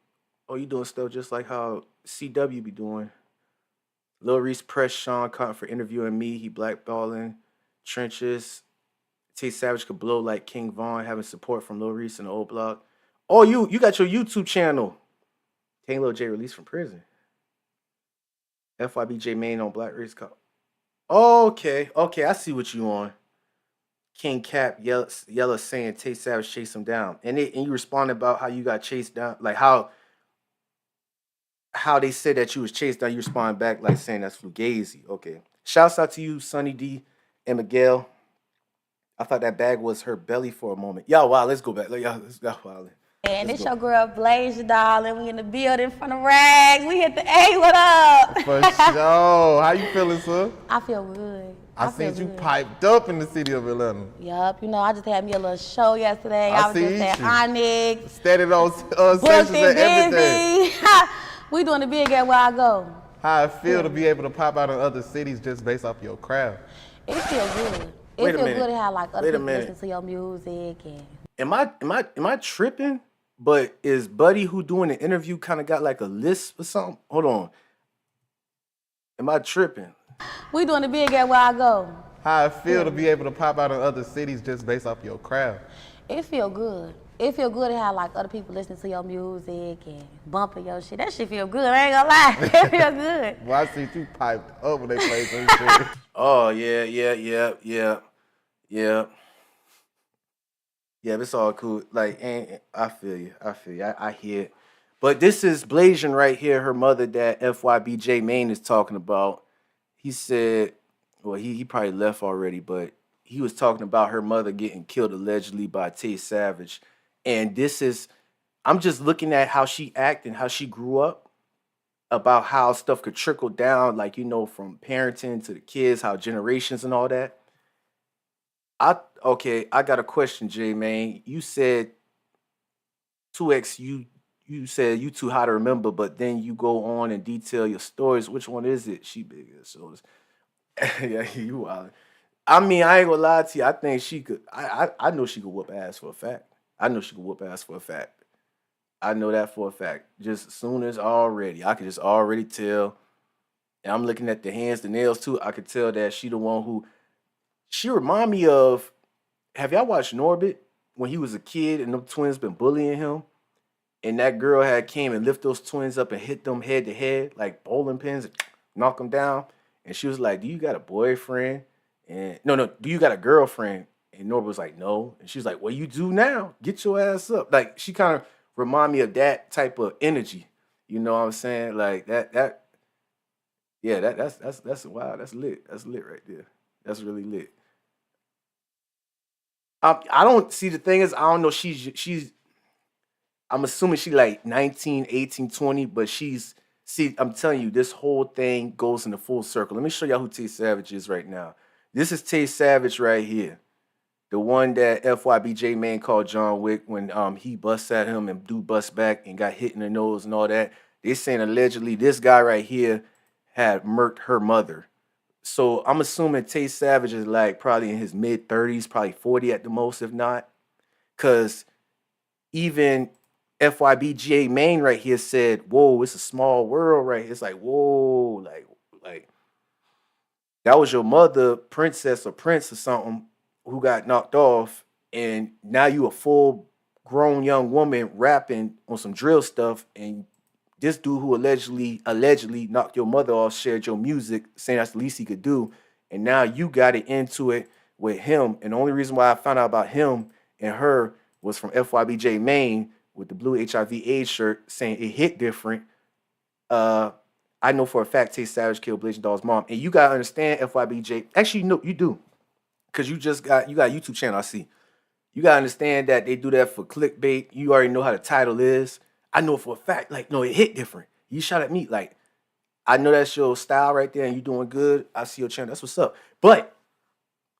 Oh, you doing stuff just like how CW be doing. Lil Reese pressed Sean Cotton for interviewing me. He blackballing trenches. Tae Savage could blow like King Von, having support from Lil Reese in the old block. Oh, you got your YouTube channel. King Lil J released from prison. FYB J Mane on Black Race Cop. Okay, I see what you on. King Cap Yella saying Tae Savage chased him down. And you responded about how you got chased down, like how they said that you was chased down. You respond back like saying that's Fugazi. Okay. Shouts out to you, Sonny D and Miguel. I thought that bag was her belly for a moment. Y'all, wow, let's go back. Let's go. Wow. And it's your girl Blasian, darling. We in the building from the rags. We hit the A. What up? For sure. How you feeling, sir? I feel good. I feel seen you good. piped up in the city of Atlanta. Yup. You know, I just had me a little show yesterday. I was just seen at you. Onyx. Steady on Booked sessions and and everything. busy. We doing the big at where I go. How it feel to be able to pop out in other cities just based off your craft? It feel good. Wait a It feel minute. good to have like other Wait a people minute. listen to your music and. Am I tripping? But is Buddy who doing the interview kind of got like a list or something? Hold on. Am I tripping? We doing the big at where I go. How it feel to be able to pop out in other cities just based off your craft? It feel good. It feel good to have like other people listening to your music and bumping your shit. That shit feel good. I ain't gonna lie. It feel good. Well, I see you piped up when they play some shit. Oh yeah. Yeah, it's all cool. Like, and I feel you. I hear it. But this is Blasian right here, her mother that FYB J Mane is talking about. He said, well, he probably left already, but he was talking about her mother getting killed allegedly by Tae Savage. And I'm just looking at how she acted and how she grew up, about how stuff could trickle down, like, you know, from parenting to the kids, how generations and all that. I got a question, J Mane. You said 2X, you said you too high to remember, but then you go on and detail your stories. Which one is it? She bigger, so yeah, you wild. I mean, I ain't gonna lie to you. I think she could. I know she could whoop ass for a fact. I know that for a fact. Just as soon as I could just already tell. And I'm looking at the hands, the nails too. I could tell that she the one who. She remind me of. Have y'all watched Norbit when he was a kid and them twins been bullying him? And that girl had came and lift those twins up and hit them head to head like bowling pins and knock them down. And she was like, "Do you got a boyfriend?" And no, do you got a girlfriend? And Norbit was like, "No." And she was like, "Well, you do now. Get your ass up." Like, she kind of remind me of that type of energy. You know what I'm saying? Like that Yeah, that's wow. That's lit. That's lit right there. That's really lit. I don't see the thing is I don't know. She's I'm assuming she like 19, 18, 20, but she's see, I'm telling you, this whole thing goes in a full circle. Let me show y'all who Tae Savage is right now. This is Tae Savage right here. The one that FYB J Mane called John Wick when he busts at him and dude busts back and got hit in the nose and all that. They saying allegedly this guy right here had murked her mother. So I'm assuming Tae Savage is like probably in his mid 30s, probably 40 at the most, if not. Cause even FYB J Mane right here said, "Whoa, it's a small world right here." It's like, whoa, like that was your mother, princess or prince or something, who got knocked off, and now you a full grown young woman rapping on some drill stuff, and this dude who allegedly knocked your mother off shared your music, saying that's the least he could do, and now you got it into it with him. And the only reason why I found out about him and her was from FYB J Mane with the blue HIV/AIDS shirt saying it hit different. I know for a fact Tae Savage killed Blasian Doll's mom, and you gotta understand FYBJ. Actually, no, you do, because you got a YouTube channel. I see. You gotta understand that they do that for clickbait. You already know how the title is. I know for a fact, like, no, it hit different. You shot at me, like, I know that's your style right there, and you doing good. I see your channel. That's what's up. But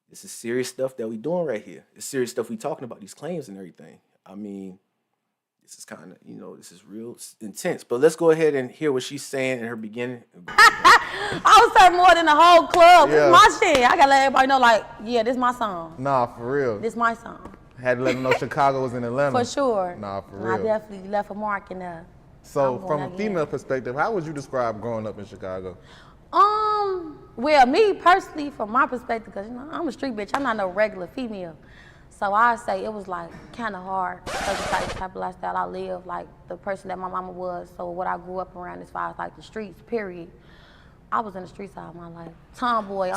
this is serious stuff that we doing right here. It's serious stuff we talking about, these claims and everything. I mean, this is kind of, this is real intense. But let's go ahead and hear what she's saying in her beginning. I was saying more than the whole club. Yeah. This my shit. I gotta let everybody know, like, yeah, this my song. Nah, for real. This my song. Had to let them know Chicago was in Atlanta. For sure. Nah, for I real. definitely left a mark in there. So I'm going from a again. female perspective, how would you describe growing up in Chicago? Well, me personally, from my perspective, because I'm a street bitch, I'm not no regular female. So I say it was like kind of hard because it's like the type of lifestyle I live, like the person that my mama was. So what I grew up around as far as like the streets, period. I was in the streets all my life. Tomboy,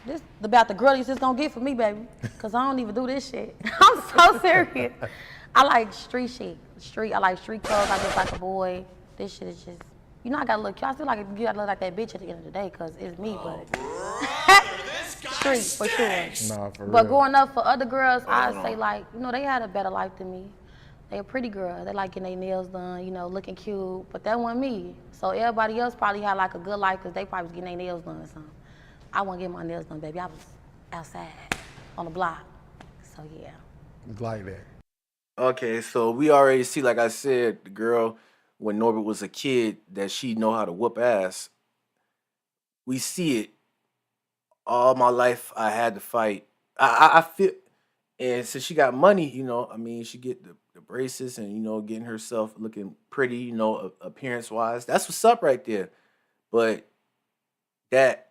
this about the girliest it's gonna get for me, baby. Cause I don't even do this shit. I'm so serious. I like street shit. I like street clothes. I just like a boy. This shit is just, I gotta look. I feel like you gotta look like that bitch at the end of the day, cause it's me. But street for sure. Nah, for real. But growing up for other girls, I say like, they had a better life than me. They a pretty girl. They like getting their nails done, looking cute. But that wasn't me. So everybody else probably had like a good life because they probably was getting their nails done or something. I wasn't getting my nails done, baby. I was outside on the block. So yeah. It's like that. Okay, so we already see, like I said, the girl, when Norbert was a kid, that she know how to whoop ass. We see it. All my life, I had to fight. I feel, and since she got money, she get the braces and, getting herself looking pretty, appearance-wise. That's what's up right there. But that,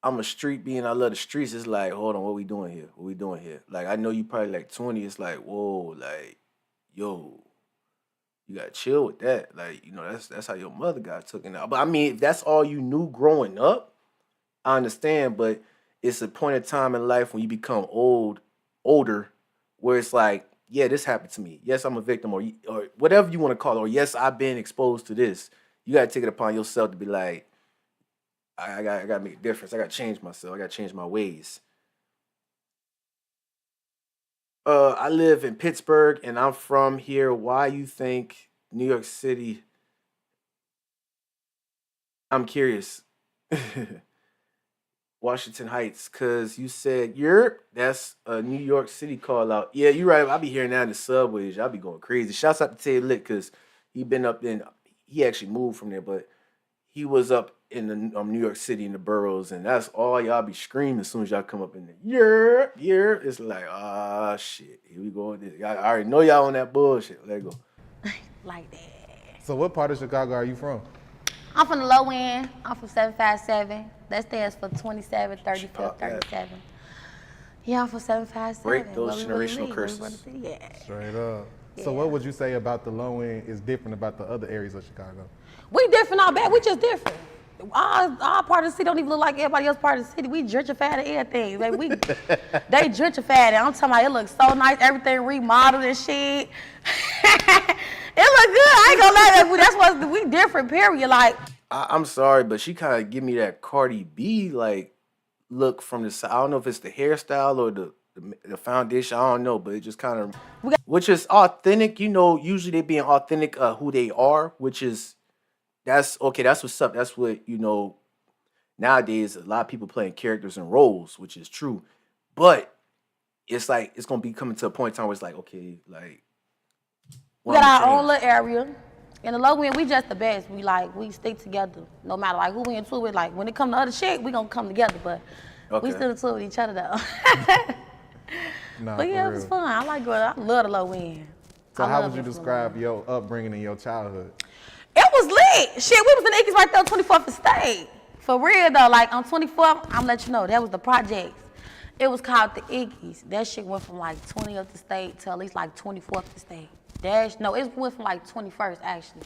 I'm a street being, I love the streets. It's like, hold on, what we doing here? What we doing here? Like, I know you probably like 20. It's like, whoa, like, yo, you gotta chill with that. Like, that's how your mother got taken out. But I mean, if that's all you knew growing up, I understand. But it's a point in time in life when you become older, where it's like, yeah, this happened to me. Yes, I'm a victim, or whatever you want to call it. Or yes, I've been exposed to this. You gotta take it upon yourself to be like, I gotta make a difference. I gotta change myself. I gotta change my ways. I live in Pittsburgh, and I'm from here. Why you think New York City? I'm curious. Washington Heights, because you said that's a New York City call out. Yeah, you're right. I be hearing that in the subways. I be going crazy. Shouts out to Tae Lit, because he actually moved from there, but he was up in the New York City in the boroughs, and that's all y'all be screaming as soon as y'all come up in there. It's like, shit, here we go with this. I already know y'all on that bullshit. Let go. Like that. So what part of Chicago are you from? I'm from the low end. I'm from 757. That stands for 27, 35, 37. Yeah, I'm from 757. Break those Where we generational live, curses. where we wanna be at. Straight up. So Yeah. what would you say about the low end is different about the other areas of Chicago? We different out bad. We just different. Our part of the city don't even look like everybody else part of the city. We gentrified and everything. Like they gentrified it. I'm talking about it looks so nice. Everything remodeled and shit. It look good. I ain't gonna lie. That's what we different. Period. Like I'm sorry, but she kind of give me that Cardi B like look from the side. I don't know if it's the hairstyle or the foundation. I don't know, but it just kind of, which is authentic. You know, usually they being authentic who they are, which is that's okay. That's what's up. That's what you know. Nowadays, a lot of people playing characters and roles, which is true, but it's like it's gonna be coming to a point in time where it's like okay, like We got our own little area. In the low end, we just the best. We stick together. No matter like who we into it. Like when it come to other shit, we gonna come together. But we still into it with each other though. Nah, But yeah, for it was real. fun. I like growing up. I love the low end. So I how love would you it from the describe your upbringing and your childhood? It was lit. Shit, we was in the Ickies right there on 24th and State. For real though, like on 24th, I'm let you know, that was the projects. It was called the Ickies. That shit went from like 20th to State to at least like 24th to State. No, it went from like 21st actually.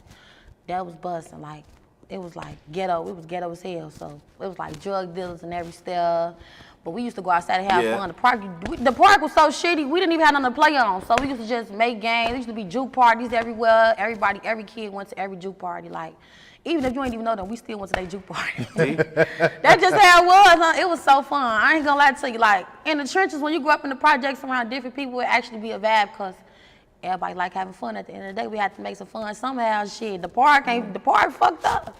That was busting. Like, it was like ghetto. It was ghetto as hell. So it was like drug dealers and every step. But we used to go outside and have fun. The park was so shitty, we didn't even have nothing to play on. So we used to just make games. There used to be juke parties everywhere. Every kid went to every juke party. Like, even if you ain't even know them, we still went to their juke party. That's just how it was, huh? It was so fun. I ain't gonna lie to you. Like, in the trenches, when you grow up in the projects around different people, it actually be a vibe because everybody like having fun. At the end of the day, we had to make some fun somehow. Shit, the park fucked up.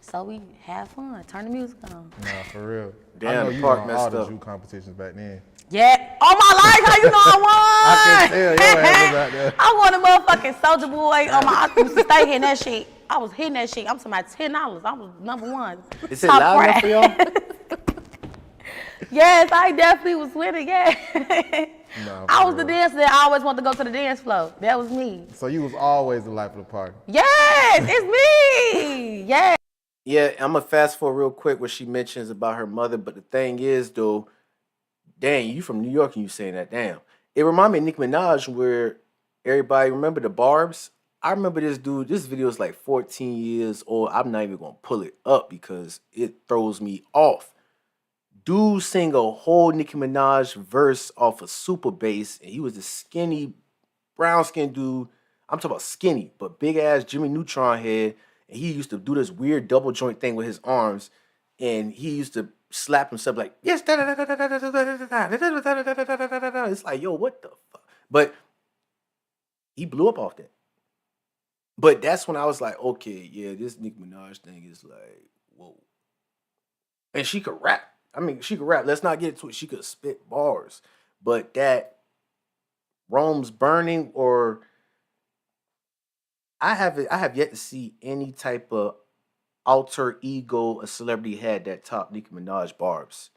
So we had fun, turn the music on. Nah, for real. Damn, I know the you park won messed all the up. juke competitions back then. Yeah, all my life, how you know I won? I can tell your ass was out there. I won a motherfucking Soldier Boy on my, I used to stay hitting that shit. I was hitting that shit. I'm talking about $10. I was number one. Is it loud enough for y'all? Yes, I definitely was winning, yeah. Nah, I for was the real. dancer that always wanted to go to the dance floor. That was me. So you was always the life of the party. Yes, it's me. Yes. Yeah, I'm gonna fast forward real quick what she mentions about her mother. But the thing is, though, dang, you from New York and you saying that, damn. It reminded me of Nicki Minaj where everybody remember the Barbs. I remember this dude. This video is like 14 years old. I'm not even gonna pull it up because it throws me off. Dude sing a whole Nicki Minaj verse off a super bass, and he was a skinny, brown skinned dude. I'm talking about skinny, but big ass Jimmy Neutron head. And he used to do this weird double joint thing with his arms, and he used to slap himself like, yes, it's like, yo, what the fuck? But he blew up off that. But that's when I was like, okay, yeah, this Nicki Minaj thing is like, whoa. And she could rap. I mean, she could rap. Let's not get into it. She could spit bars. But that Rome's Burning or I have yet to see any type of alter ego a celebrity had that top Nicki Minaj barbs.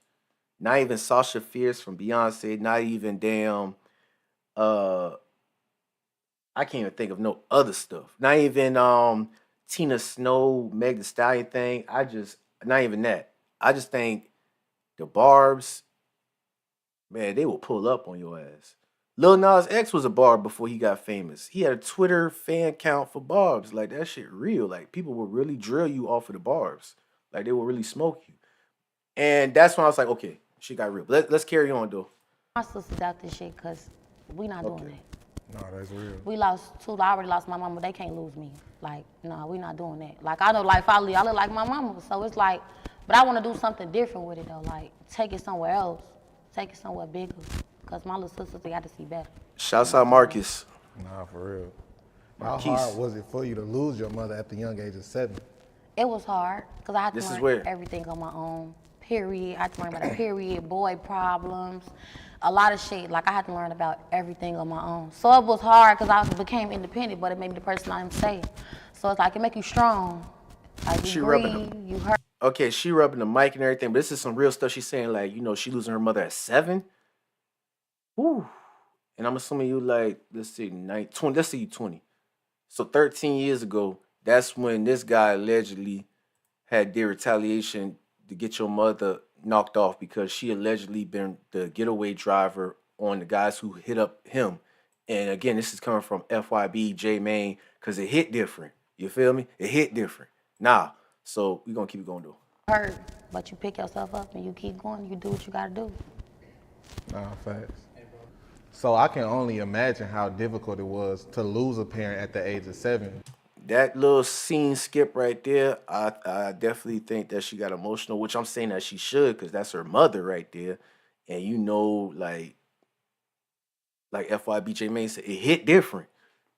Not even Sasha Fierce from Beyonce, not even damn I can't even think of no other stuff. Not even Tina Snow, Meg Thee Stallion thing. Not even that. I just think the Barbs, man, they will pull up on your ass. Lil Nas X was a Barb before he got famous. He had a Twitter fan count for Barbs. Like that shit real. Like people will really drill you off of the Barbs. Like they will really smoke you. And that's when I was like, okay, shit got real. Let's carry on though. My sister's out this shit because we not doing that. No, that's real. We lost two. I already lost my mama. They can't lose me. Like, no, we not doing that. Like, I know, like, if I leave, I look like my mama. So it's like, but I want to do something different with it, though. Like, take it somewhere else. Take it somewhere bigger. Because my little sisters, they got to see better. Shouts out Marcus. Nah, for real. How Marquise. hard was it for you to lose your mother at the young age of 7? It was hard because I had This to is learn where- everything on my own. Period. I had to learn about a period, boy problems, a lot of shit. Like I had to learn about everything on my own. So it was hard because I became independent, but it made me the person I am today. So it's like it make you strong. Like She you rubbing breathe, you hurt. Okay, she rubbing the mic and everything, but this is some real stuff she's saying. Like, you know, she losing her mother at 7. Woo. And I'm assuming you like, let's see, 20, let's say you 20. So 13 years ago, that's when this guy allegedly had their retaliation to get your mother knocked off because she allegedly been the getaway driver on the guys who hit up him. And again, this is coming from FYB J Mane because it hit different. You feel me? It hit different. Nah. So we're going to keep it going, though. Hurt, but you pick yourself up and you keep going. You do what you gotta do. Nah, facts. So I can only imagine how difficult it was to lose a parent at the age of 7. that little scene skip right there, I definitely think that she got emotional, which I'm saying that she should, because that's her mother right there. And you know, like FYB J Mane said, it hit different.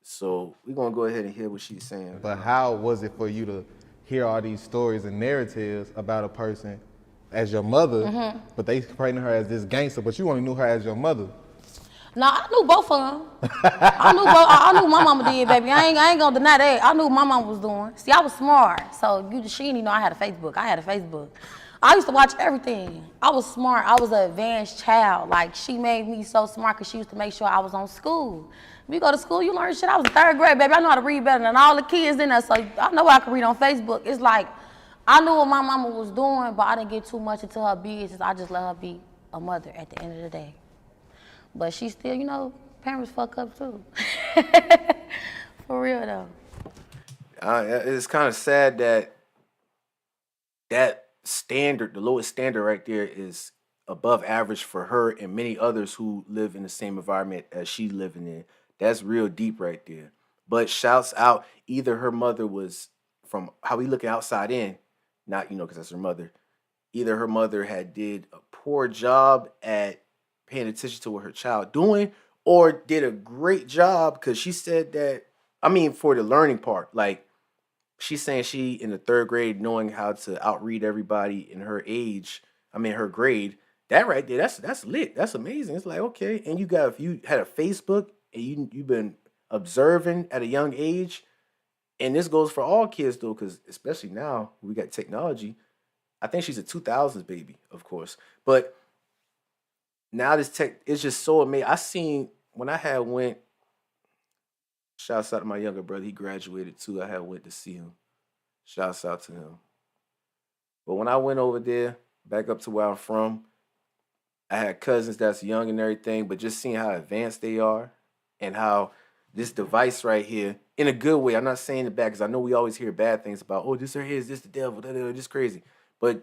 So we're gonna go ahead and hear what she's saying. But how was it for you to hear all these stories and narratives about a person as your mother, but they painted her as this gangster, but you only knew her as your mother? No, I knew both of them. I knew my mama did, baby. I ain't gonna deny that. I knew what my mama was doing. See, I was smart. So she didn't even know I had a Facebook. I had a Facebook. I used to watch everything. I was smart. I was an advanced child. Like, she made me so smart because she used to make sure I was on school. If you go to school, you learn shit. I was in 3rd grade, baby. I know how to read better than all the kids in there. So I know I can read on Facebook. It's like, I knew what my mama was doing, but I didn't get too much into her business. I just let her be a mother at the end of the day. But she still, you know, parents fuck up too. For real though. It's kind of sad that standard, the lowest standard right there, is above average for her and many others who live in the same environment as she's living in. That's real deep right there. But shouts out, either her mother was, from how we looking outside in, not, you know, because that's her mother, either her mother had did a poor job at paying attention to what her child doing, or did a great job, because she said that, I mean, for the learning part, like, she's saying she in the 3rd grade knowing how to outread everybody in her age, I mean her grade. That right there, that's lit. That's amazing. It's like, okay, and if you had a Facebook and you've been observing at a young age, and this goes for all kids though, because especially now we got technology. I think she's a 2000s baby, of course, but now this tech is just so amazing. I seen when I had went. Shouts out to my younger brother. He graduated too. I had went to see him. Shouts out to him. But when I went over there, back up to where I'm from, I had cousins that's young and everything, but just seeing how advanced they are and how this device right here, in a good way, I'm not saying it bad because I know we always hear bad things about, oh, this right here is this the devil, this crazy. But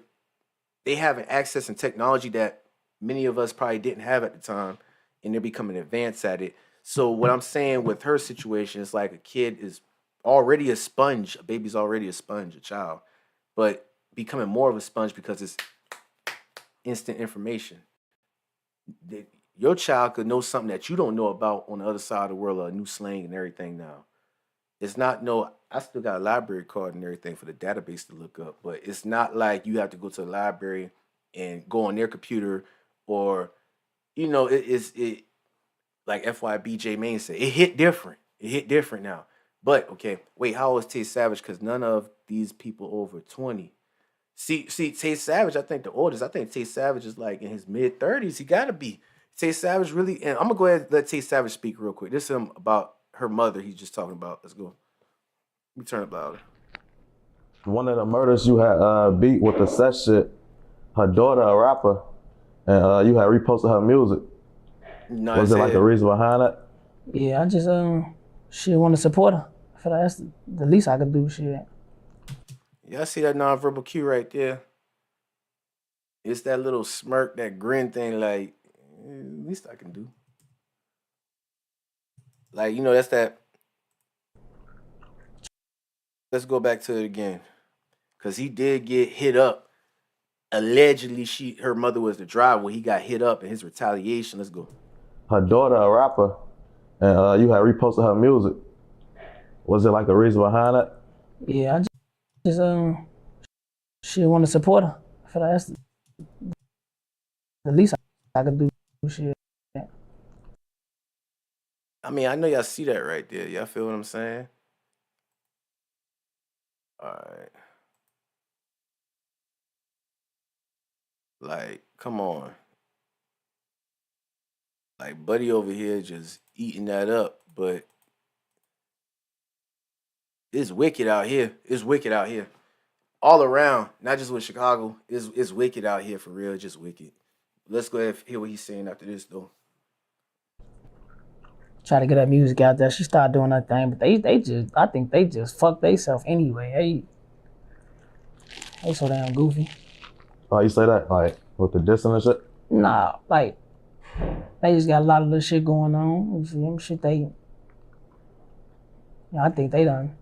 they have an access and technology that many of us probably didn't have at the time, and they're becoming advanced at it. So what I'm saying with her situation is like a kid is already a sponge. A baby's already a sponge, a child, but becoming more of a sponge because it's instant information. Your child could know something that you don't know about on the other side of the world, a new slang and everything now. It's not I still got a library card and everything for the database to look up, but it's not like you have to go to the library and go on their computer or, you know, it like FYB J Mane said, it hit different. It hit different now. But, okay, wait, how old is Tae Savage? Because none of these people over 20. See, Tae Savage, I think the oldest, I think Tae Savage is like in his mid-30s. He got to be. Tae Savage really, and I'm going to go ahead and let Tae Savage speak real quick. This is him about her mother he's just talking about. Let's go. Let me turn it louder. One of the murders you had beat with the sex shit, her daughter a rapper, and you had reposted her music. No, was it like a reason behind that? Yeah, I just shit want to support her. I feel like that's the least I could do. Shit. Yeah, I see that nonverbal cue right there. It's that little smirk, that grin thing. Like, at least I can do. Like, you know, that's that. Let's go back to it again, cause he did get hit up. Allegedly, her mother was the driver when he got hit up in his retaliation. Let's go. Her daughter a rapper, and you had reposted her music. Was it like a reason behind that? Yeah, I just shit want to support her. I feel like that's the least I could do. Shit. I mean, I know y'all see that right there. Y'all feel what I'm saying? All right. Like, come on. Like, Buddy over here just eating that up, but it's wicked out here. It's wicked out here. All around, not just with Chicago. It's wicked out here for real, just wicked. Let's go ahead and hear what he's saying after this, though. Try to get that music out there. She started doing her thing, but I think they just fuck themselves anyway. They so damn goofy. Oh, you say that? Like, with the dissing and shit? Nah, like, they just got a lot of little shit going on. You see them shit I think they done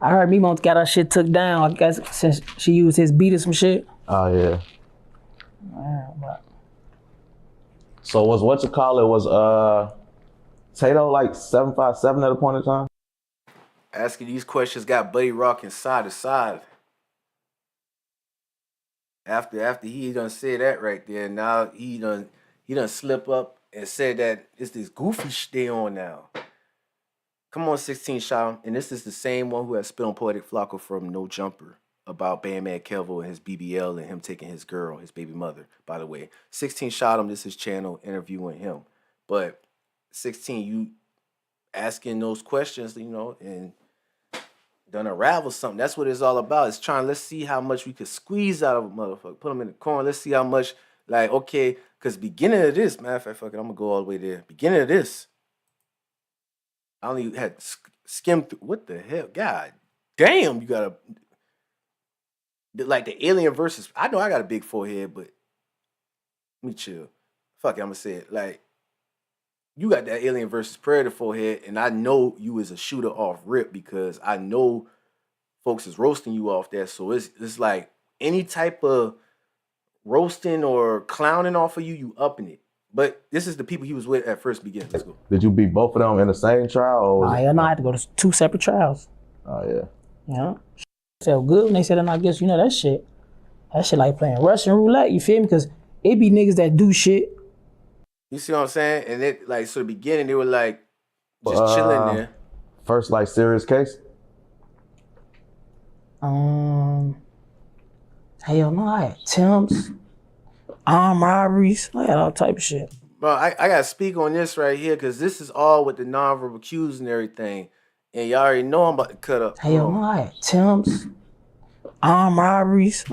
I heard Mimo got her shit took down. I guess since she used his beat or some shit. Oh yeah. But So was Tato like 7'5" at a point in time? Asking these questions got Buddy rocking side to side. After he done said that right there, now he done slip up and said that it's this goofy shit they on now. Come on, 16 shot him, and this is the same one who has spit on Poetic Flocko from No Jumper about Bandman Kelvo and his BBL and him taking his girl, his baby mother. By the way, 16 shot him. This is his channel interviewing him, but 16, you asking those questions, and done unravel something. That's what it's all about. It's trying, let's see how much we could squeeze out of a motherfucker. Put them in the corner. Let's see how much, like, okay, because beginning of this, matter of fact, fuck it, I'm going to go all the way there. Beginning of this, I only had skimmed through. What the hell? God damn, you got like the alien versus, I know I got a big forehead, but let me chill. Fuck it, I'm going to say it. Like, you got that alien versus predator forehead, and I know you is a shooter off rip because I know folks is roasting you off that. So it's like any type of roasting or clowning off of you, you upping it. But this is the people he was with at first beginning. Let's go. Did you beat both of them in the same trial? Or I had to go to 2 separate trials. Oh yeah. Yeah. Felt good when they said, and I guess that shit like playing Russian roulette. You feel me? Because it be niggas that do shit. You see what I'm saying? And it like so the beginning they were like just chilling there. First like serious case? Hell no, I had attempts, armed robberies, I had all type of shit. Bro, I gotta speak on this right here because this is all with the nonverbal cues and everything. And y'all already know I'm about to cut up. Hell no, I had attempts, armed robberies.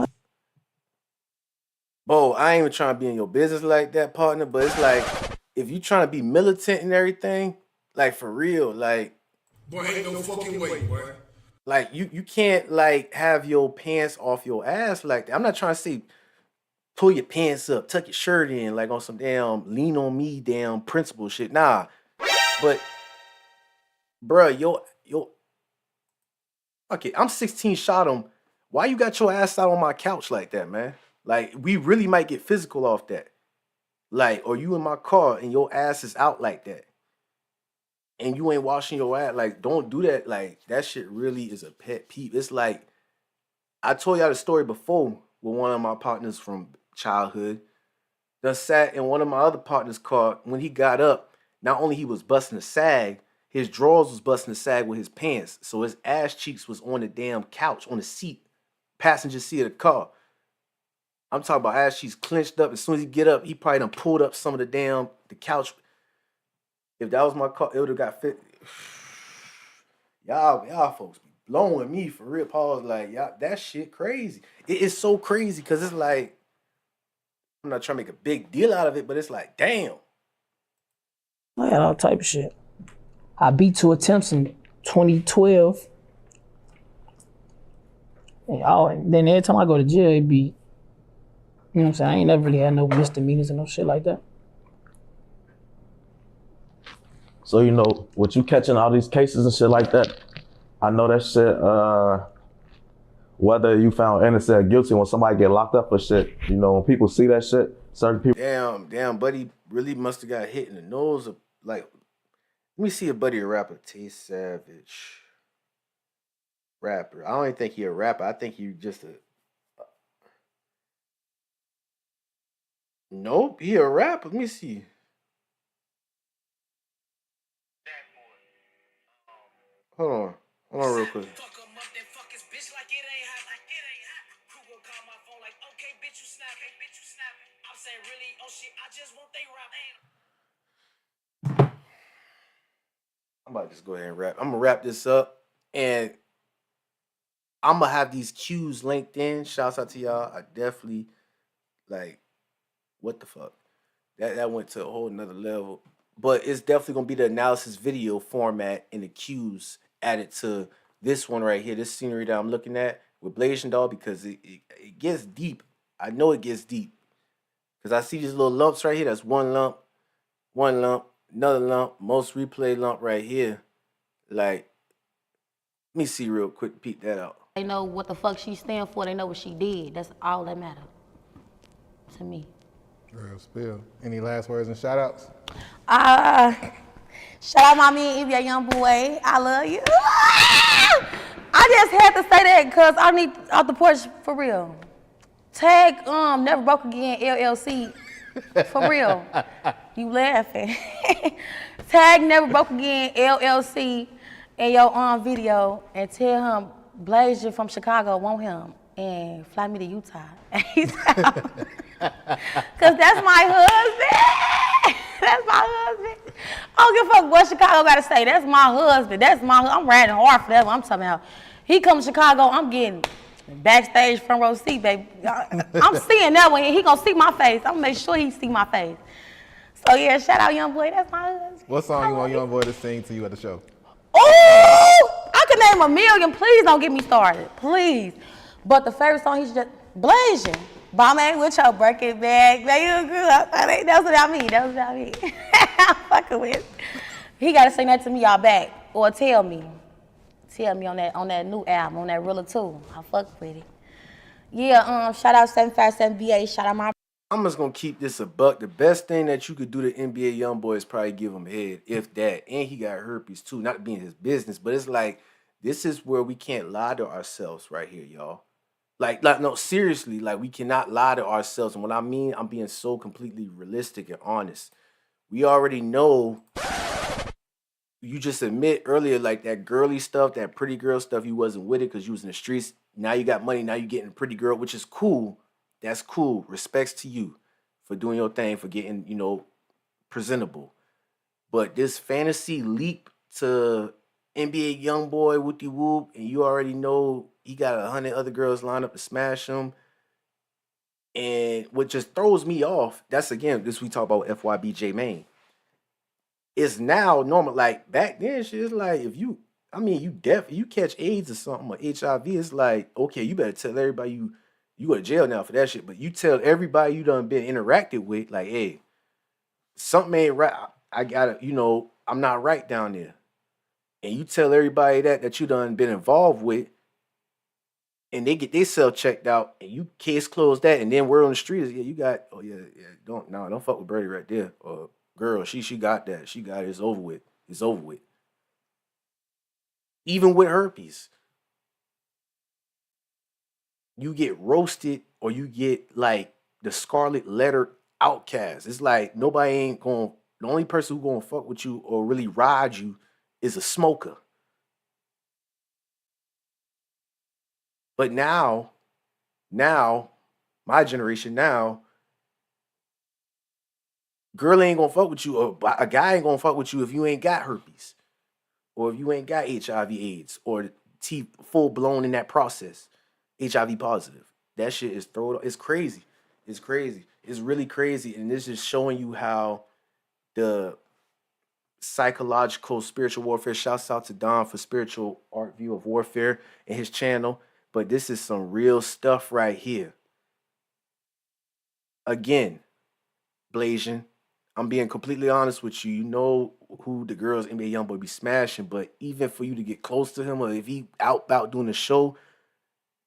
Bro, I ain't even trying to be in your business like that, partner, but it's like, if you trying to be militant and everything, like for real, like... Boy, ain't no fucking way, boy. Like, you can't, like, have your pants off your ass like that. I'm not trying to say pull your pants up, tuck your shirt in, like on some damn lean on me damn principle shit. Nah. But, bruh, yo... Okay, I'm 16 shot him. Why you got your ass out on my couch like that, man? Like, we really might get physical off that. Like, or you in my car and your ass is out like that. And you ain't washing your ass. Like, don't do that. Like, that shit really is a pet peeve. It's like, I told y'all the story before with one of my partners from childhood. Done sat in one of my other partners' car. When he got up, not only he was busting a sag, his drawers was busting a sag with his pants. So his ass cheeks was on the damn couch, on the seat, passenger seat of the car. I'm talking about ass cheeks clenched up. As soon as he get up, he probably done pulled up some of the couch. If that was my car, it would have got fit. Y'all folks be blowing me for real. Pause, like, y'all, that shit crazy. It is so crazy because it's like, I'm not trying to make a big deal out of it, but it's like, damn. I had all type of shit. I beat 2 attempts in 2012. And then every time I go to jail, it be, you know what I'm saying? I ain't never really had no misdemeanors and no shit like that. So, with you catching all these cases and shit like that, I know that shit, whether you found innocent or guilty, when somebody get locked up for shit, when people see that shit, certain people... Damn, buddy really must have got hit in the nose. Like, let me see a buddy a rapper, Tae Savage. Rapper. I don't even think he a rapper. I think he just a... Nope, he a rapper. Let me see. Hold on real quick. I'm about to just go ahead and rap. I'm gonna wrap this up, and I'm gonna have these cues linked in. Shouts out to y'all. I definitely like. What the fuck? That went to a whole nother level. But it's definitely gonna be the analysis video format and the cues added to this one right here, this scenery that I'm looking at with Blasian dog, because it gets deep. I know it gets deep. Because I see these little lumps right here. That's one lump, another lump, most replay lump right here. Like, Let me see real quick, peek that out. They know what the fuck she stand for. They know what she did. That's all that matter to me. Real spill. Any last words and shout outs? Shout out my man, FYB Youngboy. I love you. I just had to say that because I need off the porch for real. Tag Never Broke Again LLC for real. You laughing. Tag Never Broke Again LLC in your video and tell him Blasian from Chicago want him and fly me to Utah. Cause that's my husband. That's my husband. I don't give a fuck what Chicago gotta say. That's my husband. I'm riding hard for that one. I'm talking about. He come to Chicago, I'm getting backstage front row seat, baby. I'm seeing that one. He gonna see my face. I'm gonna make sure he see my face. So yeah, shout out Youngboy. That's my husband. What song you want Youngboy to sing to you at the show? Oh, I could name a million. Please don't get me started. Please. But the favorite song he's just Blasian. Bomb ain't with your Birkin bag. Man, you grew up. That's what I mean. That's what I mean. I'm fucking with. He gotta sing that to me y'all back. Or tell me. Tell me on that new album, on that Rilla 2. I fuck with it. Yeah, shout out 757BA. Shout out my. I'm just gonna keep this a buck. The best thing that you could do to NBA Youngboy is probably give him head, if that. And he got herpes too, not being his business, but it's like this is where we can't lie to ourselves right here, y'all. Like no, seriously, like we cannot lie to ourselves. And what I mean, I'm being so completely realistic and honest. We already know. You just admit earlier, like that girly stuff, that pretty girl stuff, you wasn't with it because you was in the streets. Now you got money, now you getting a pretty girl, which is cool. That's cool. Respects to you for doing your thing, for getting, presentable. But this fantasy leap to NBA Youngboy, whoopty whoop, and you already know he got 100 other girls lined up to smash him. And what just throws me off, that's again, this we talk about FYB J Mane. It's now normal. Like back then, shit, it's like if you catch AIDS or something or HIV, it's like, okay, you better tell everybody you go to jail now for that shit. But you tell everybody you done been interacted with, like, hey, something ain't right. I gotta, I'm not right down there. And you tell everybody that you done been involved with, and they get their self checked out, and you case close that, and then word on the street is, don't fuck with Birdie right there. Or girl, she got that. She got it. It's over with. It's over with. Even with herpes, you get roasted or you get like the scarlet letter outcast. It's like nobody ain't going. The only person who gonna fuck with you or really ride you is a smoker. But now, my generation now. Girl ain't gonna fuck with you, or a guy ain't gonna fuck with you if you ain't got herpes, or if you ain't got HIV/AIDS, or full blown in that process, HIV positive. That shit is it's crazy. It's crazy. It's really crazy, and this is showing you how the psychological spiritual warfare. Shouts out to Don for Spiritual Art View of Warfare and his channel, but this is some real stuff right here. Again, Blasian. I'm being completely honest with you. You know who the girls NBA Youngboy be smashing, but even for you to get close to him, or if he out doing the show,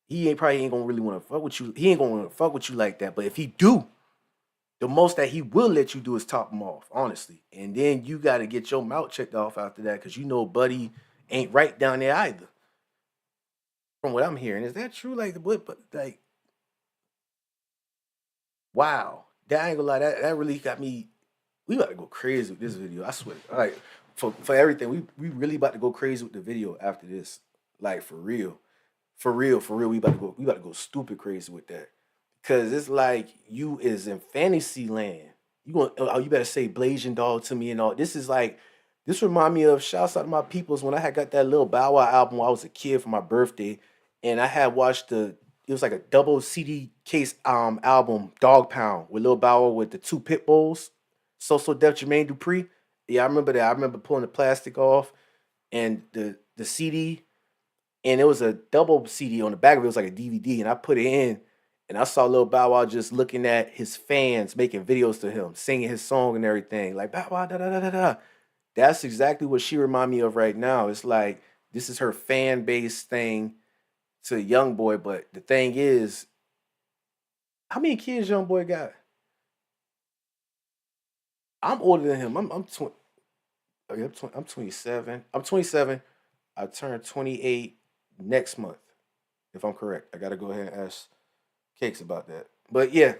he probably ain't gonna really want to fuck with you. He ain't gonna want to fuck with you like that. But if he do, the most that he will let you do is top him off, honestly. And then you got to get your mouth checked off after that, because Buddy ain't right down there either. From what I'm hearing, is that true? Like, wow, that I ain't gonna lie, that really got me. We about to go crazy with this video. I swear. Like for everything, we really about to go crazy with the video after this. Like for real. We about to go stupid crazy with that. Cause it's like you is in fantasy land. You better say Blasian dog to me and all. This remind me of shouts out to my peoples when I had got that little Bow Wow album when I was a kid for my birthday, and I had watched it was like a double CD case album, Dog Pound, with Lil Bow Wow with the 2 pit bulls. So Def Jermaine Dupri. Yeah, I remember that. I remember pulling the plastic off and the CD, and it was a double CD on the back of it. It was like a DVD, and I put it in, and I saw Lil Bow Wow just looking at his fans making videos to him, singing his song and everything. Like, Bow Wow, da da da da da. That's exactly what she remind me of right now. It's like this is her fan base thing to Youngboy. But the thing is, how many kids Youngboy got? I'm older than him. I'm 20. Oh, yeah, I'm 27. I'm 27. I turn 28 next month, if I'm correct. I gotta go ahead and ask Cakes about that. But yeah,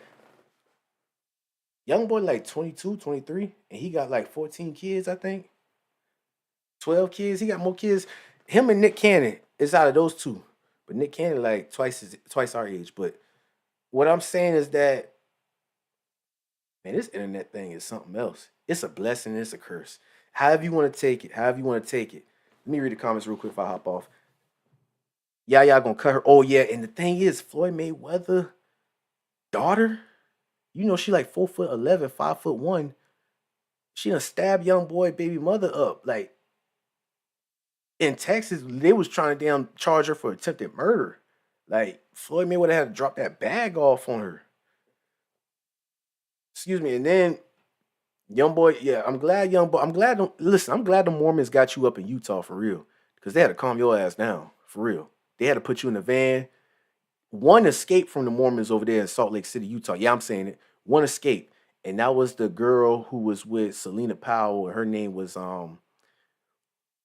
young boy like 22, 23, and he got like 14 kids, I think. 12 kids. He got more kids. Him and Nick Cannon is out of those two. But Nick Cannon like twice our age. But what I'm saying is that, man, this internet thing is something else. It's a blessing, it's a curse. However you want to take it, however you want to take it. Let me read the comments real quick if I hop off. Y'all gonna cut her. Oh yeah, and the thing is, Floyd Mayweather daughter, you know she like 4'11", 5'1". She done stabbed young boy baby mother up. Like in Texas, they was trying to damn charge her for attempted murder. Like Floyd Mayweather had to drop that bag off on her. Excuse me, and then young boy, yeah, I'm glad young boy. Listen, I'm glad the Mormons got you up in Utah for real, because they had to calm your ass down for real. They had to put you in a van. One escaped from the Mormons over there in Salt Lake City, Utah. Yeah, I'm saying it. One escaped, and that was the girl who was with Selena Powell. Her name was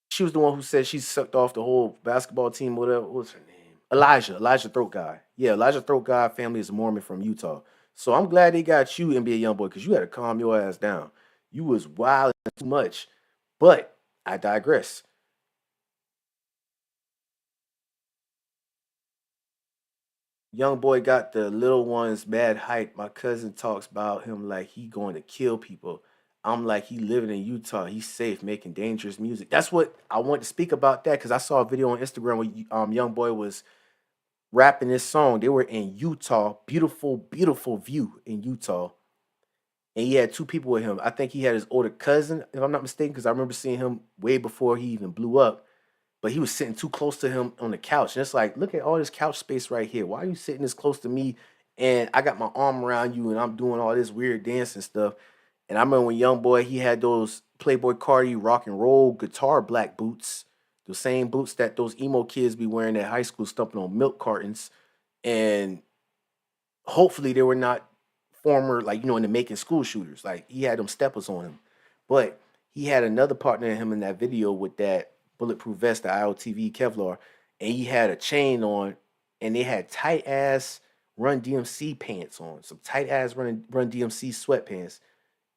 she was the one who said she sucked off the whole basketball team. Whatever. What was her name? Elijah Throat Guy. Yeah, Elijah Throat Guy family is a Mormon from Utah. So I'm glad they got you, NBA Youngboy, because you had to calm your ass down. You was wild too much. But I digress. Young boy got the little ones mad hype. My cousin talks about him like he going to kill people. I'm like, he living in Utah. He's safe, making dangerous music. That's what I want to speak about that, because I saw a video on Instagram where young boy was rapping this song. They were in Utah, beautiful, beautiful view in Utah, and he had two people with him. I think he had his older cousin, if I'm not mistaken, because I remember seeing him way before he even blew up. But he was sitting too close to him on the couch. And it's like, look at all this couch space right here. Why are you sitting this close to me? And I got my arm around you and I'm doing all this weird dancing stuff. And I remember when young boy, he had those Playboy Cardi rock and roll guitar black boots, the same boots that those emo kids be wearing at high school, stumping on milk cartons. And hopefully they were not former, like, in the making school shooters. Like, he had them steppers on him. But he had another partner in him in that video with that bulletproof vest, the IOTV Kevlar, and he had a chain on, and they had tight ass Run DMC pants on, some tight ass Run DMC sweatpants,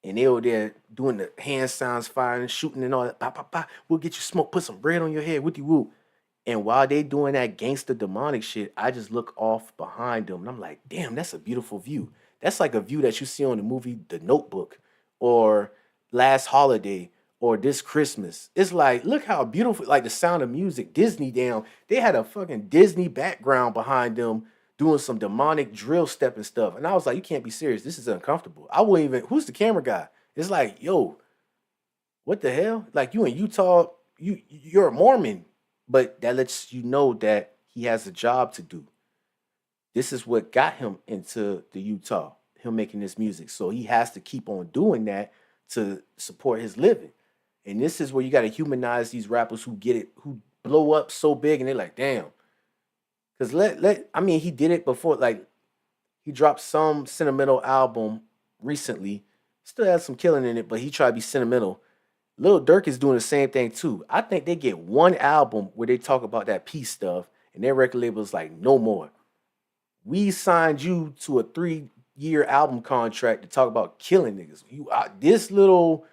and they were there doing the hand signs, firing, shooting, and all that. Bah, bah, bah. We'll get you smoke, put some bread on your head, whoopty whoop. And while they doing that gangster demonic shit, I just look off behind them, and I'm like, damn, that's a beautiful view. That's like a view that you see on the movie The Notebook, or Last Holiday, or This Christmas. It's like, look how beautiful, like The Sound of Music, Disney down. They had a fucking Disney background behind them doing some demonic drill step and stuff. And I was like, you can't be serious. This is uncomfortable. I wouldn't even, who's the camera guy? It's like, yo, what the hell? Like, you in Utah, you're a Mormon, but that lets you know that he has a job to do. This is what got him into the Utah, him making this music. So he has to keep on doing that to support his living. And this is where you got to humanize these rappers who get it, who blow up so big, and they're like, damn. Because he did it before. Like, he dropped some sentimental album recently. Still has some killing in it, but he tried to be sentimental. Lil Durk is doing the same thing too. I think they get one album where they talk about that peace stuff, and their record label is like, no more. We signed you to a 3-year album contract to talk about killing niggas. This little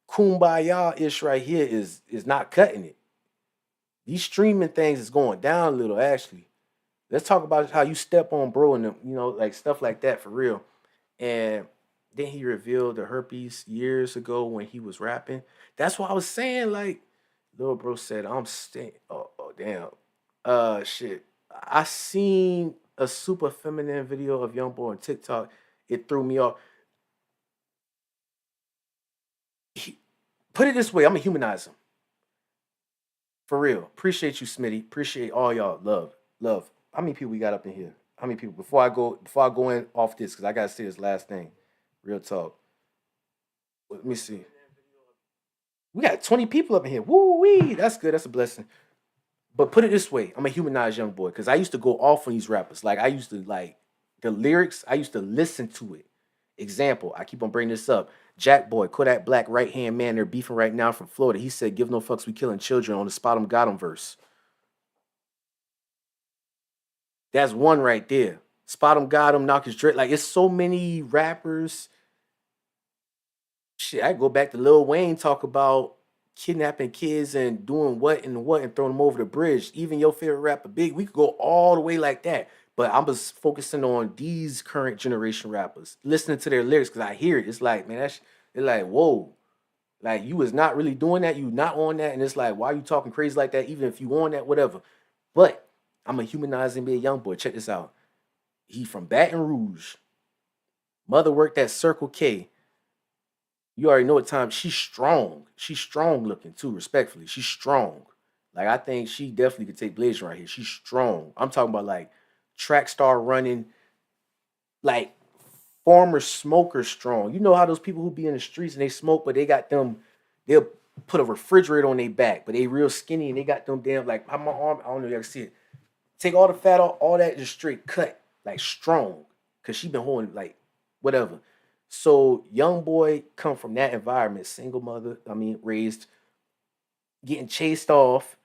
kumbaya-ish right here is not cutting it. These streaming things is going down a little, actually. Let's talk about how you step on bro and like stuff like that for real. And then he revealed the herpes years ago when he was rapping. That's what I was saying. Like, little bro said, I'm staying. Oh, damn. Shit. I seen a super feminine video of Youngboy on TikTok. It threw me off. Put it this way, I'm gonna humanize him. For real. Appreciate you, Smitty. Appreciate all y'all. Love. How many people we got up in here? How many people? Before I go in off this, because I gotta say this last thing. Real talk. Let me see. We got 20 people up in here. Woo wee. That's good. That's a blessing. But put it this way, I'm a humanized young boy because I used to go off on these rappers. Like I used to like the lyrics. I used to listen to it. Example, I keep on bringing this up. Jack Boy, Kodak Black, right hand man, they're beefing right now from Florida. He said, "Give no fucks, we killing children" on the spot 'em got 'em verse. That's one right there. Spot 'em got 'em, knock his dread. Like it's so many rappers. Shit, I go back to Lil Wayne talk about kidnapping kids and doing what and throwing them over the bridge. Even your favorite rapper, Big, we could go all the way like that. But I'm just focusing on these current generation rappers, listening to their lyrics because I hear it. It's like, man, it's like, whoa, like you was not really doing that, you not on that, and it's like, why are you talking crazy like that? Even if you on that, whatever. But I'm a humanizing be a young boy. Check this out. He from Baton Rouge. Mother worked at Circle K. You already know what time. She's strong. She's strong looking too, respectfully. She's strong. Like I think she definitely could take Blasian right here. She's strong. I'm talking about like track star running, like former smoker strong. You know how those people who be in the streets and they smoke, but they got them, they'll put a refrigerator on their back, but they real skinny and they got them damn like how my arm, I don't know if you ever see it. Take all the fat off, all that just straight cut, like strong. Cause she been holding like whatever. So young boy come from that environment, single mother, I mean, raised, getting chased off.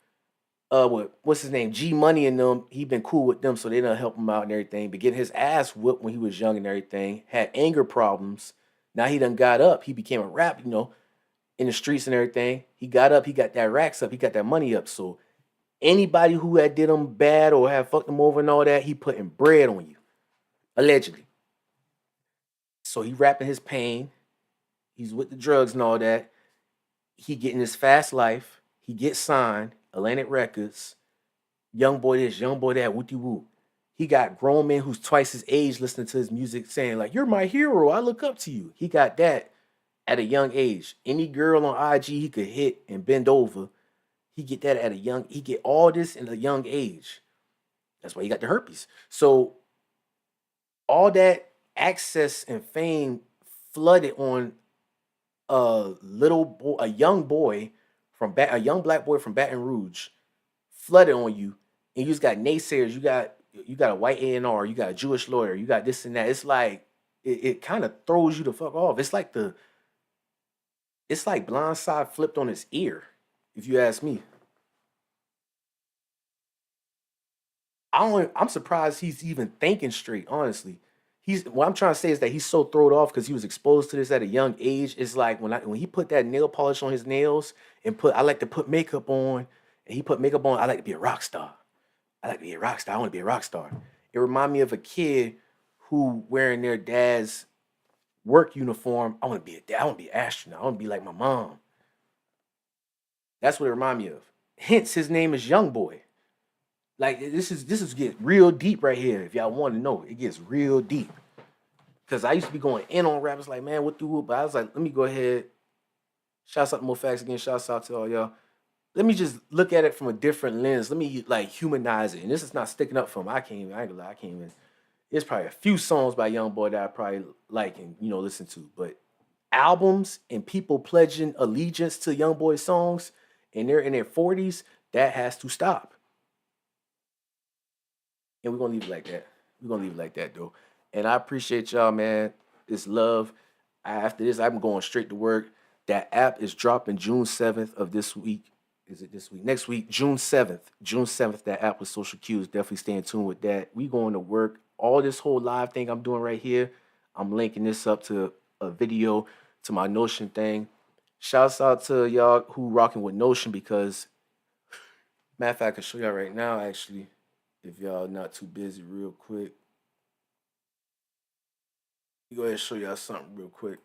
What's his name? G Money and them. He been cool with them, so they done help him out and everything. But getting his ass whooped when he was young and everything. Had anger problems. Now he done got up. He became a rap, in the streets and everything. He got up. He got that racks up. He got that money up. So anybody who had did him bad or had fucked him over and all that, he putting bread on you, allegedly. So he rapping his pain. He's with the drugs and all that. He getting his fast life. He gets signed, Atlantic Records. Young boy this, young boy that, whoopty whoop. He got grown men who's twice his age listening to his music saying, like, you're my hero. I look up to you. He got that at a young age. Any girl on IG he could hit and bend over. He get that at a young, he get all this in a young age. That's why he got the herpes. So all that access and fame flooded on a young boy a young black boy from Baton Rouge, flooded on you, and you just got naysayers. You got a white A&R, you got a Jewish lawyer, you got this and that. It's like it kind of throws you the fuck off. It's like Blindside flipped on its ear, if you ask me. I'm surprised he's even thinking straight, honestly. What I'm trying to say is that he's so thrown off because he was exposed to this at a young age. It's like when he put that nail polish on his nails and I like to put makeup on, and he put makeup on, I like to be a rock star. I like to be a rock star. I want to be a rock star. It remind me of a kid who wearing their dad's work uniform. I want to be a dad. I want to be an astronaut. I want to be like my mom. That's what it remind me of. Hence, his name is Youngboy. Like this is get real deep right here. If y'all want to know, it gets real deep. Cause I used to be going in on rappers like, man, what the whoop? But I was like, let me go ahead. Shouts out to Mo Facts again. Shouts out to all y'all. Let me just look at it from a different lens. Let me like humanize it. And this is not sticking up for him. I ain't gonna lie, I can't even. There's probably a few songs by Youngboy that I probably like and listen to. But albums and people pledging allegiance to Youngboy songs and they're in their 40s, that has to stop. And we're gonna leave it like that. We're gonna leave it like that though. And I appreciate y'all, man. This love. After this, I'm going straight to work. That app is dropping June 7th of this week. Is it this week? Next week, June 7th. June 7th, that app with social cues. Definitely stay in tune with that. We going to work. All this whole live thing I'm doing right here, I'm linking this up to a video to my Notion thing. Shouts out to y'all who rocking with Notion because, matter of fact, I can show y'all right now, actually, if y'all not too busy real quick. Let me go ahead and show y'all something real quick.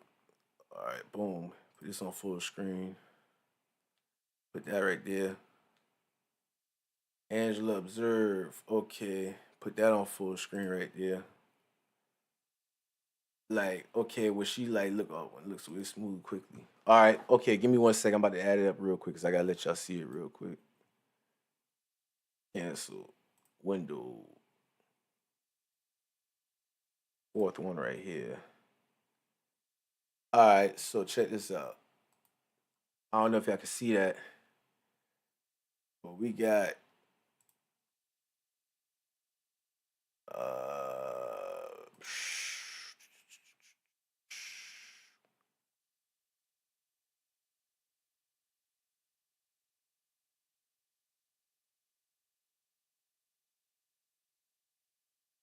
All right, boom. Put this on full screen. Put that right there. Angela Observe. Okay. Put that on full screen right there. Like, okay, was she like, look, oh, it looks really smooth quickly. All right, okay, give me 1 second. I'm about to add it up real quick because I got to let y'all see it real quick. Cancel. Window. Fourth one right here. All right, so check this out. I don't know if y'all can see that, but we got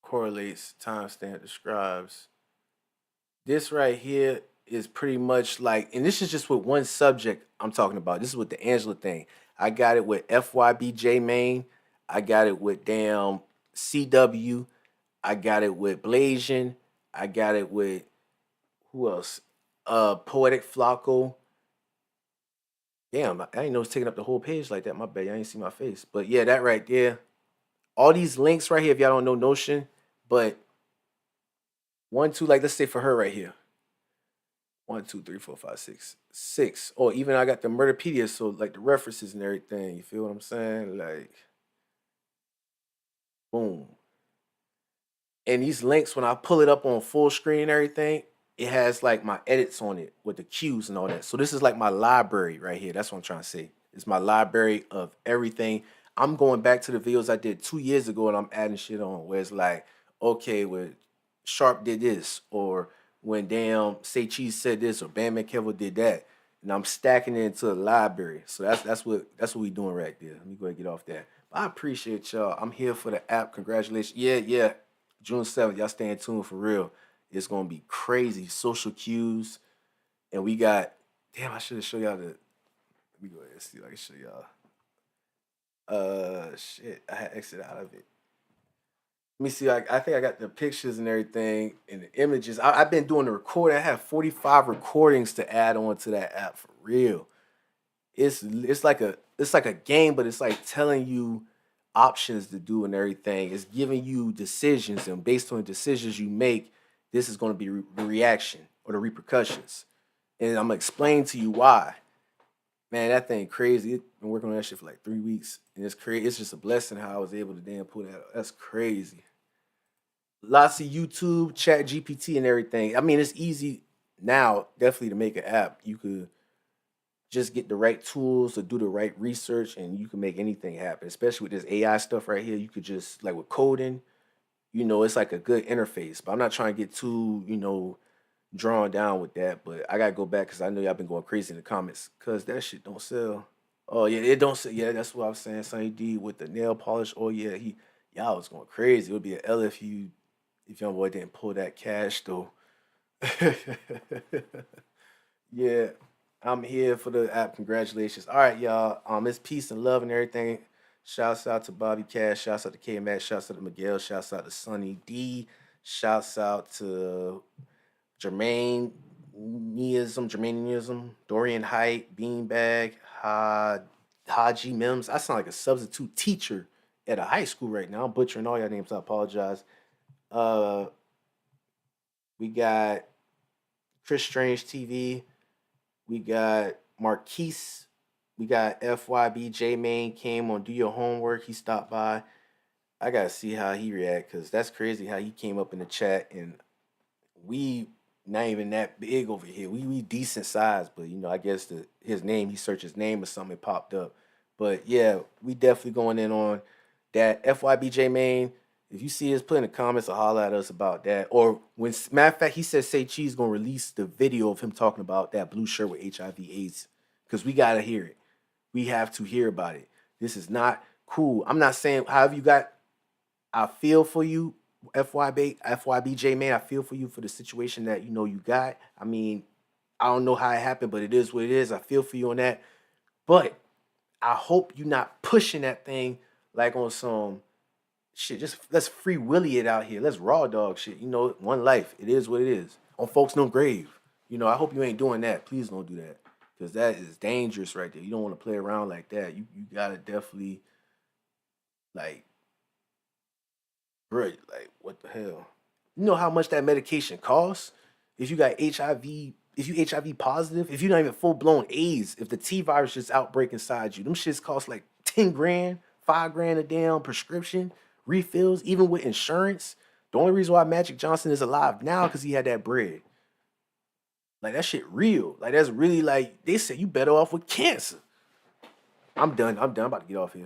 correlates, timestamp describes. This right here is pretty much like, and this is just with one subject I'm talking about. This is with the Angela thing. I got it with FYB J Mane. I got it with damn CW. I got it with Blasian. I got it with who else? Poetic Flacco. Damn, I didn't know it's taking up the whole page like that. My bad, y'all ain't see my face. But yeah, that right there. All these links right here, if y'all don't know Notion, but 1, 2, like let's say for her right here. 1, 2, 3, 4, 5, 6. 6. Or even I got the Murderpedia, so like the references and everything. You feel what I'm saying? Like, boom. And these links, when I pull it up on full screen and everything, it has like my edits on it with the cues and all that. So this is like my library right here. That's what I'm trying to say. It's my library of everything. I'm going back to the videos I did 2 years ago and I'm adding shit on where it's like, okay, when Sharp did this, or when damn Say Cheese said this, or Bam McKevil did that. And I'm stacking it into a library. So that's what we doing right there. Let me go ahead and get off that. But I appreciate y'all. I'm here for the app. Congratulations. Yeah. June 7th, y'all staying tuned for real. It's gonna be crazy. Social cues. And we got, damn, I should have showed y'all the, let me go ahead and see if I can show y'all. Shit, I had exited out of it. Let me see, I think I got the pictures and everything and the images. I've been doing the recording. I have 45 recordings to add on to that app for real. It's like a game, but it's like telling you options to do and everything. It's giving you decisions, and based on the decisions you make, this is going to be the reaction or the repercussions. And I'm gonna explain to you why. Man, that thing crazy. Been working on that shit for like 3 weeks, and it's crazy. It's just a blessing how I was able to damn pull that out. That's crazy. Lots of YouTube, Chat GPT, and everything. I mean, it's easy now, definitely, to make an app. You could just get the right tools to do the right research, and you can make anything happen. Especially with this AI stuff right here, you could just like with coding. It's like a good interface. But I'm not trying to get too, drawn down with that. But I gotta go back because I know y'all been going crazy in the comments because that shit don't sell. Oh yeah, it don't sell. Yeah, that's what I was saying. Sonny D with the nail polish. Oh yeah, y'all was going crazy. It would be an L if Youngboy didn't pull that cash though. Yeah, I'm here for the app. Congratulations. All right, y'all. It's peace and love and everything. Shouts out to Bobby Cash. Shouts out to K Max. Shouts out to Miguel. Shouts out to Sonny D. Shouts out to Jermaineism, Dorian Height, Beanbag, Haji Mims. I sound like a substitute teacher at a high school right now. I'm butchering all your names. I apologize. We got Chris Strange TV. We got Marquise. We got FYB J Mane came on Do Your Homework. He stopped by. I gotta see how he react because that's crazy how he came up in the chat, and we not even that big over here. We decent size, but I guess his name, he searched his name or something, it popped up. But yeah, we definitely going in on that. FYB J Mane, if you see us, put in the comments or holler at us about that. Or matter of fact, he said Say Cheese gonna release the video of him talking about that blue shirt with HIV/AIDS because we gotta hear it. We have to hear about it. This is not cool. I'm not saying however you got. I feel for you, FYB J Mane. I feel for you for the situation that you got. I mean, I don't know how it happened, but it is what it is. I feel for you on that. But I hope you're not pushing that thing like on some shit. Just let's free willy it out here. Let's raw dog shit. One life. It is what it is. On folks no grave. I hope you ain't doing that. Please don't do that. Because that is dangerous right there. You don't want to play around like that. You gotta definitely bro, what the hell? You know how much that medication costs? If you got HIV, if you HIV positive, if you're not even full-blown AIDS, if the T virus just outbreak inside you, them shits cost like 10 grand, 5 grand a damn prescription, refills, even with insurance. The only reason why Magic Johnson is alive now because he had that bread. Like, that shit real. Like, that's really they said you better off with cancer. I'm done. I'm about to get off here.